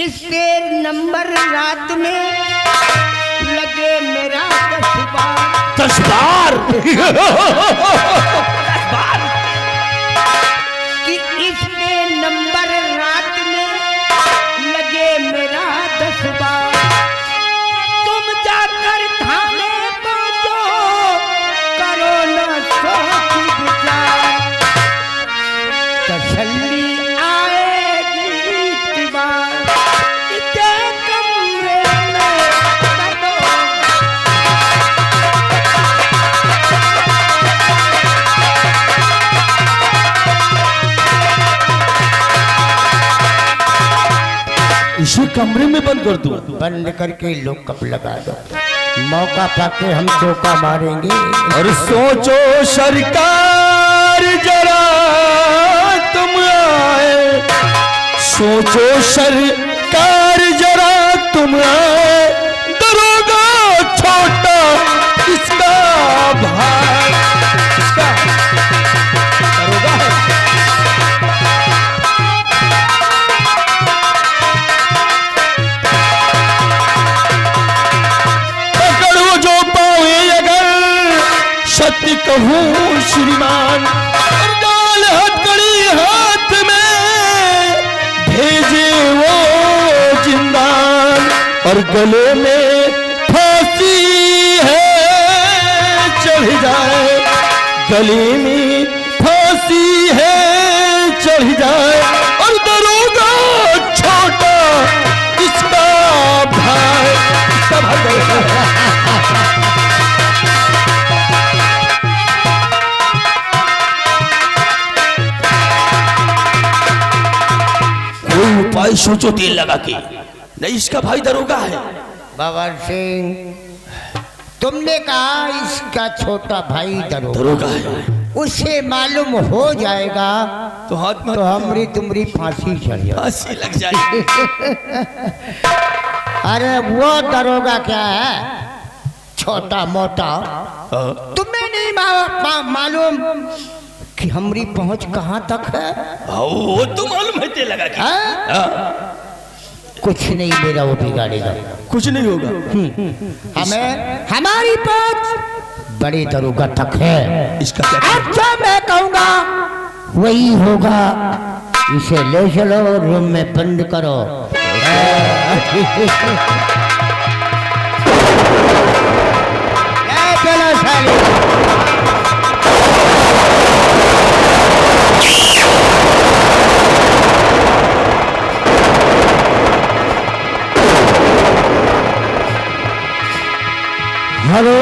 इससे नंबर रात में लगे मेरा 10 बार कि इसमें नंबर रात में लगे मेरा 10 बार। तुम जाकर थाने पहुंचो, करो न सोच विचार, तसल्ली आएगी इतबार। इसे कमरे में करो। इसे कमरे में बंद कर दो। बंद करके लॉकअप लगा दो। मौका पाके हम चौका मारेंगे। और सोचो सरकार जरा तुम आए, सोचो सरकार जरा तुम आए, दरोगा छोटा इसका भाई, इसका दरोगा है। पकड़ो जो पाए अगर सत्य कहूँ श्रीमान, और डाल हथकड़ी हाथ में भेजे वो जिंदान, और गले में फांसी है चढ़ जाए, गले में फांसी है चढ़ जाए, और दरोगा छोटा इसका भाई, इसका भाई। सोचो तेल लगा के, नहीं इसका भाई दरोगा है। बाबर सिंह, तुमने कहा इसका छोटा भाई दरोगा है, उसे मालूम हो जाएगा तो हाथ में तो हमरी तुम्हारी फांसी चढ़ जाए, फांसी लग जाएगी। अरे वो दरोगा क्या है, छोटा मोटा, तुम्हें नहीं मालूम कि हमारी पहुंच कहाँ तक है? वो तो मालूम है तेल लगा के। कुछ नहीं मेरा वो बिगाड़ेगा, कुछ नहीं होगा। हमें हमारी पहुंच बड़े दरोगा तक है। इसका क्या अब जो मैं कहूँगा वही होगा। इसे ले चलो, रूम में बंद करो। चलो साली। हेलो,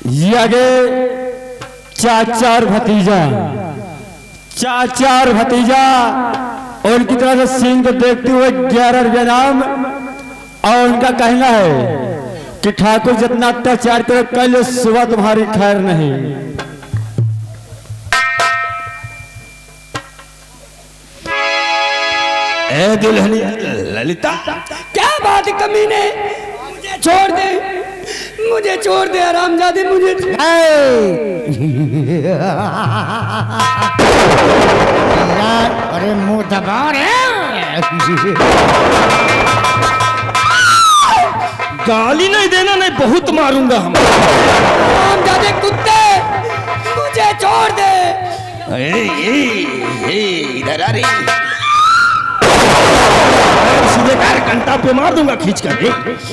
ये आगे चाचा और भतीजा, चाचा और भतीजा, और उनकी तरह से सीन को देखते हुए 11 रुपया नाम। और उनका कहना है कि ठाकुर जितना अत्याचार करे कल सुबह तुम्हारी खैर नहीं। ए दुल्हनी ललिता, क्या बात है कमीने, मुझे छोड़ दे, मुझे छोड़ दे हरामजादे, मुझे। अरे मुंह दबा रहे, गाली नहीं देना, नहीं बहुत मारूंगा हम। हरामजादे कुत्ते, मुझे छोड़ दे। इधर आ रही, सीधे कार घंटा पे मार दूंगा खींच कर।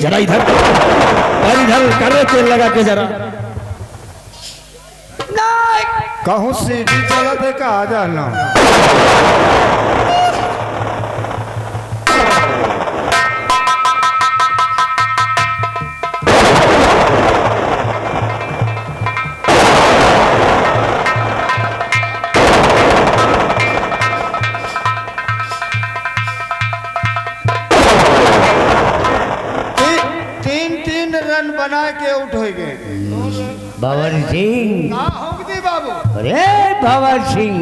जरा इधर और इधर कर रहे तेल लगा के जरा। कहूँ सीधी चला दे का आ जाना। तीन रन बना के आउट हो गए। बाबर सिंह, होंगे बाबू। अरे बाबर सिंह,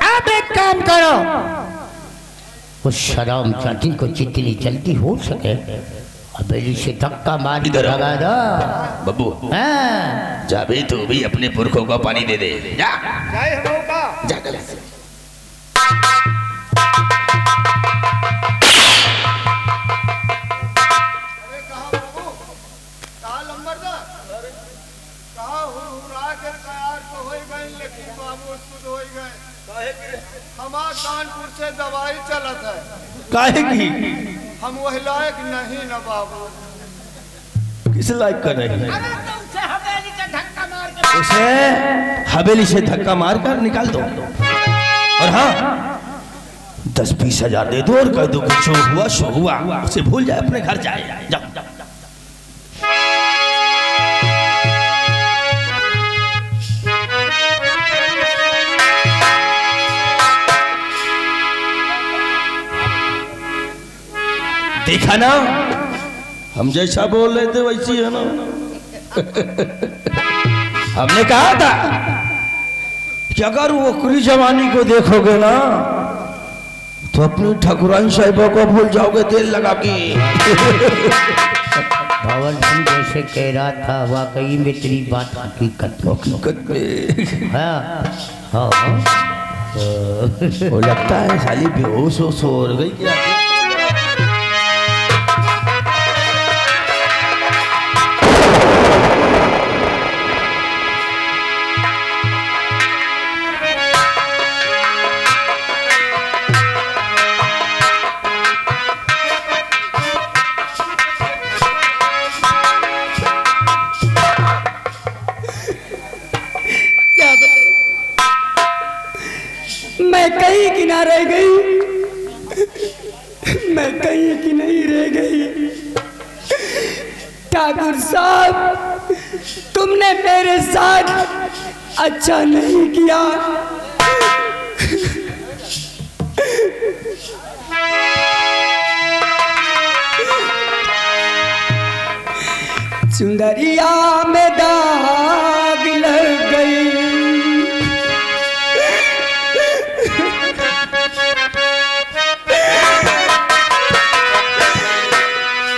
अब एक काम करो, उस शराब चाटी को जितनी जल्दी हो सके हवेली से धक्का मार इधर आओ। लगा दो। बब्बू, हाँ, जा भी तू भी अपने पुरखों को पानी दे दे। जा जय हो का। जा गला से। हमार कानपुर से दवाई चलत है, काहे की हम वही लायक नहीं न बाबू। किस लायक कर रही है? उसे हवेली से धक्का मार के उसे हवेली से धक्का मार कर निकाल दो, और हाँ 10-20 हजार दे दो और कह दो कि जो हुआ सो हुआ, उसे भूल जाए, अपने घर जाए। जाओ देखा ना, हम जैसा बोल रहे थे वैसी है ना। हमने कहा था कि अगर वो ओकरी जवानी को देखोगे ना तो अपनी ठकुराइन साहिबों को भूल जाओगे तेल लगा के। बाबर सिंह जैसे कह रहा था, वाकई में तेरी बात हकीकत में हाँ हाँ। वो लगता है साली बेहोश हो गई क्या? मैं कहीं की ना रह गई, मैं कहीं की नहीं रह गई। ठाकुर साहब, तुमने मेरे साथ अच्छा नहीं किया। चुंदरिया में दाग लग गई,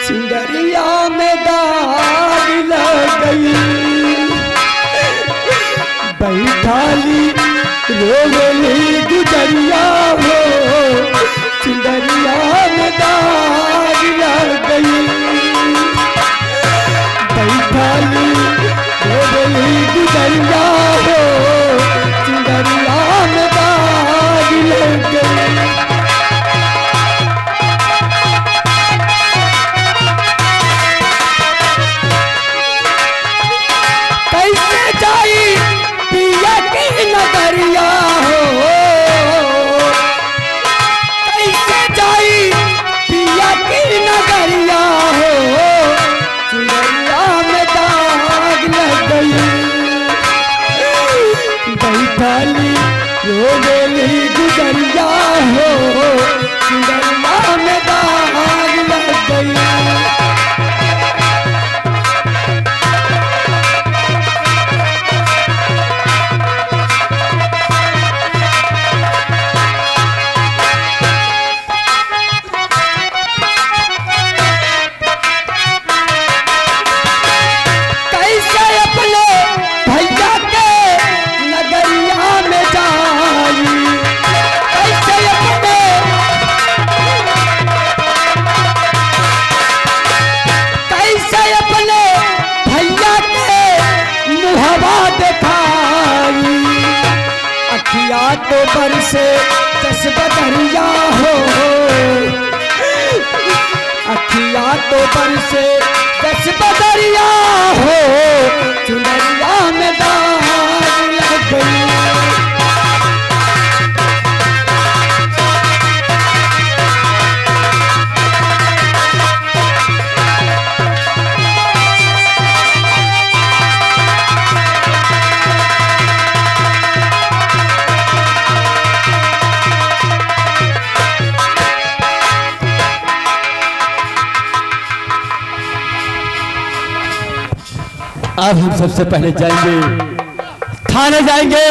चुंदरिया में दाग लग गई, बैठाली रोली गुजरिया हो, चुंदरिया में दाग लग गई, बैठाली रोली गुजरिया हो, चुंदरिया में दाग लग गई। कैसे जाई पिया की नगरिया हो, कैसे जाई पिया की नगरिया हो, चुनरिया में दाग लग गई, बैठाली रोली गुजरिया हो, चुनरिया में दाग लग गई। तो बरसे दस बदरिया हो, अखिया तो बरसे दस बदरिया हो, चुनरिया में दाग लग गई। अब हम सबसे पहले जाएंगे थाने जाएंगे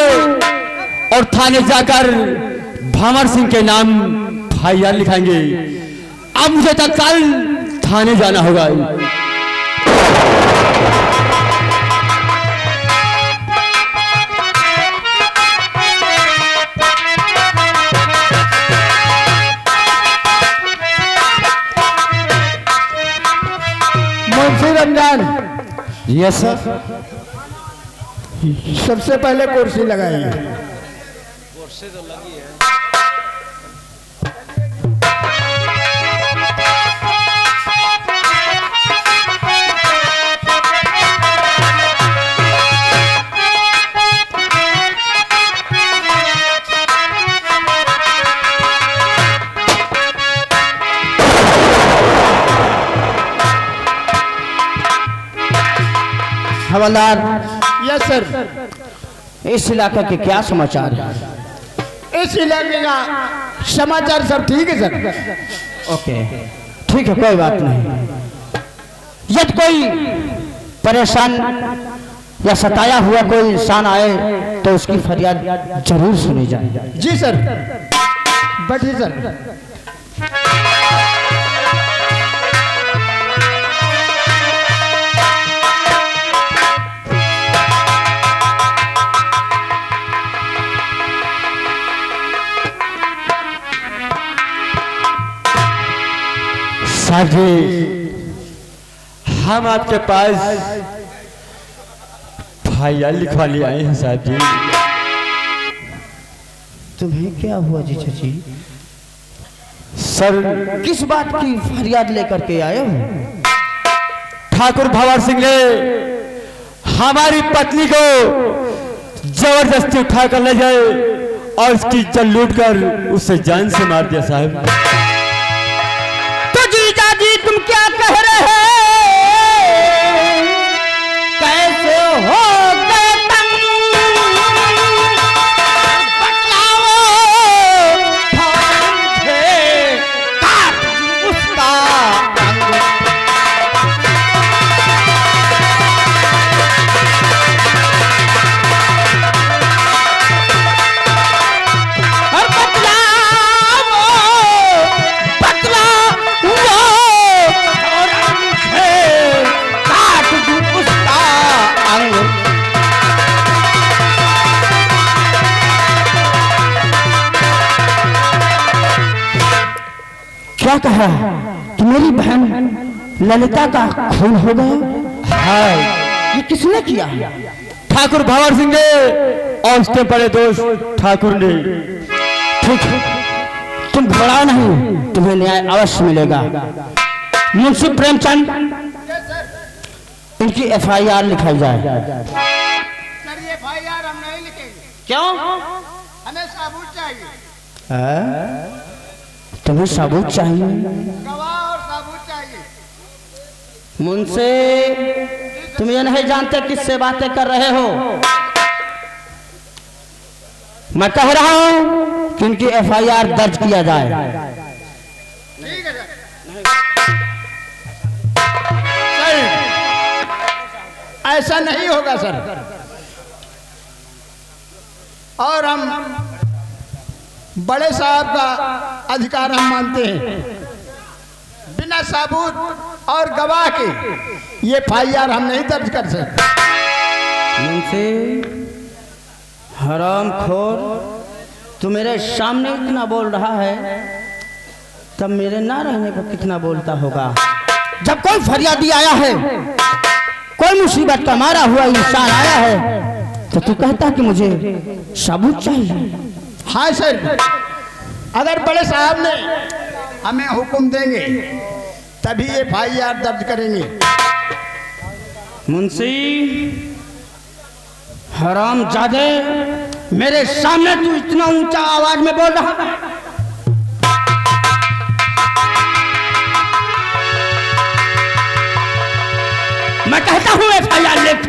और थाने जाकर भामर सिंह के नाम फाइल लिखाएंगे। अब मुझे तत्काल थाने जाना होगा। Munshi Ramzan, yes sir. सबसे पहले कुर्सी लगाइए। हवलदार, यस सर। इस इलाके के क्या समाचार है? इस इलाके का समाचार सब ठीक है सर। ओके, ठीक है, कोई बात नहीं। यदि कोई परेशान या सताया हुआ कोई इंसान आए तो उसकी फरियाद जरूर सुनी जाए। जी सर, बैठिए सर। साहब जी, हम आपके पास फाइल लिखवा ले आए हैं साहब जी। तुम्हें क्या हुआ जी चाची? सर, किस बात की फरियाद लेकर के आए हो? ठाकुर भंवर सिंह ने हमारी पत्नी को जबरदस्ती उठा कर ले जाए और उसकी इज्जत लूट कर उसे जान से मार दिया साहब। तो जीजा जी तुम क्या कह रहे हैं? कैसे हो गए तुम? कहा कि मेरी बहन ललिता का खून हो गया? हाय, ये किसने किया? ठाकुर भंवर सिंह ने और उसके बड़े दोस्त ठाकुर ने। ठीक है, तुम घबराओ नहीं, तुम्हें न्याय अवश्य मिलेगा। मुंशी प्रेमचंद, इनकी FIR लिखाई जाए। सर ये FIR हम नहीं लिखेंगे, क्यों? हमें सबूत चाहिए, तुम्हें सबूत चाहिए? गवाह और सबूत चाहिए। मुंशी, तुम ये नहीं जानते किससे बातें कर रहे हो। मैं कह रहा हूं कि इनकी FIR दर्ज किया जाए। ठीक है सर। ऐसा नहीं होगा सर, और हम बड़े साहब का अधिकार हम मानते हैं। बिना सबूत और गवाह के ये FIR हम नहीं दर्ज कर सकते। मुंशी, हरामखोर, तू मेरे सामने इतना बोल रहा है, तब मेरे ना रहने पर कितना बोलता होगा। जब कोई फरियादी आया है, कोई मुसीबत का मारा हुआ इंसान आया है, तो तू कहता कि मुझे सबूत चाहिए। हाँ सर, अगर बड़े साहब ने हमें हुक्म देंगे तभी ये FIR दर्ज करेंगे। मुंशी, हरामजादे, मेरे सामने तू इतना ऊंचा आवाज में बोल रहा है? मैं कहता हूँ FIR लिख।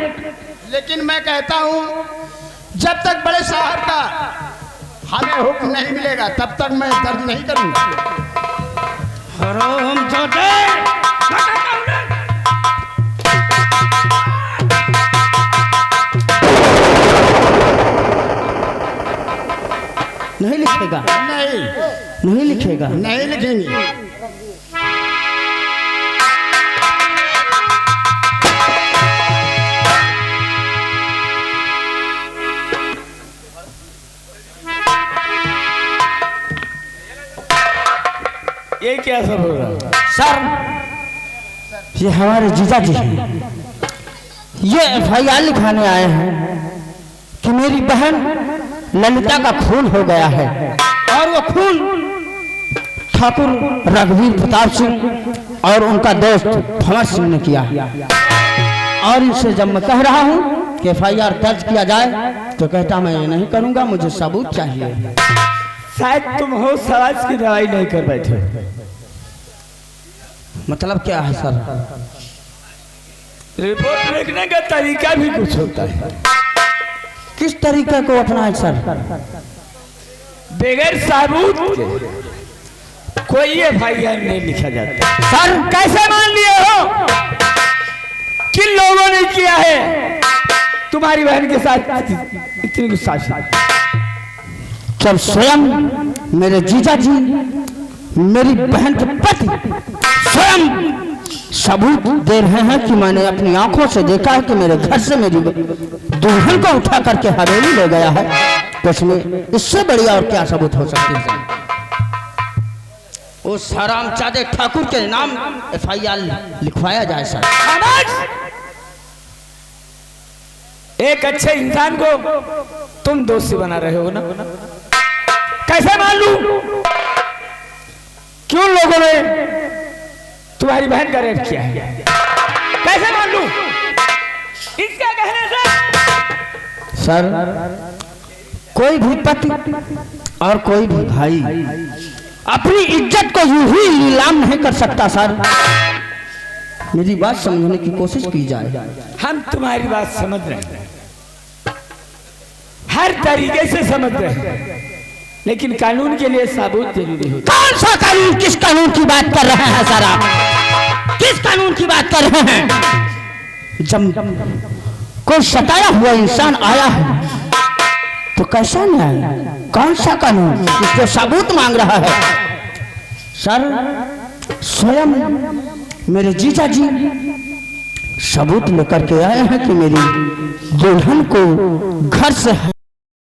लेकिन मैं कहता हूँ जब तक बड़े साहब का हमें हुक्म नहीं मिलेगा तब तक मैं दर्ज नहीं करूँगा। हरामजादे, नहीं लिखेगा? नहीं लिखेगा? नहीं लिखेंगे। ये क्या सब हो रहा है? सर, ये हमारे जीजा जी हैं। ये FIR लिखाने आए हैं कि मेरी बहन ललिता का खून हो गया है, और वो खून ठाकुर रघुवीर प्रताप सिंह और उनका दोस्त भंवर सिंह ने किया। और इनसे जब मैं कह रहा हूँ कि FIR दर्ज किया जाए, तो कहता मैं ये नहीं करूँगा, मुझे सबूत चाहिए। शायद तुम हो समाज की दवाई नहीं कर बैठे। मतलब क्या है सर? रिपोर्ट लिखने का तरीका भी कुछ होता है। किस तरीके को अपनाए सर? बगैर सबूत के कोई FIR नहीं लिखा जाता। सर, कैसे मान लिए हो? किन लोगों ने किया है तुम्हारी बहन के साथ इतनी गुस्सा? जब स्वयं मेरे जीजा जी, मेरी बहन के पति स्वयं सबूत दे रहे हैं कि मैंने अपनी आंखों से देखा है कि मेरे घर से मेरी दुल्हन को उठा करके हवेली ले गया है, तो इसमें इससे बड़ी और क्या सबूत हो सकती है? उस हरामजादे ठाकुर के नाम FIR लिखवाया जाए सर। एक अच्छे इंसान को तुम दोषी बना रहे हो ना? कैसे मान लूं? क्यों लोगों ने तुम्हारी बहन का रेप किया है? कैसे मान लूं? इसका कहने से सर, कोई भी पति और कोई भी भाई अपनी इज्जत को यूं ही नीलाम नहीं कर सकता सर। मेरी बात समझने की कोशिश की जाए। हम तुम्हारी बात समझ रहे हैं, हर तरीके से समझ रहे हैं, लेकिन कानून के लिए सबूत जरूरी होता है। कौन सा कानून? किस कानून की बात कर रहे हैं सर आप? किस कानून की बात कर रहे हैं? जब कोई सताया हुआ इंसान आया है तो कैसा न्याय? कौन सा कानून जिसको सबूत मांग रहा है? सर, स्वयं मेरे जीजा जी सबूत लेकर के आए हैं कि मेरी दुल्हन को घर से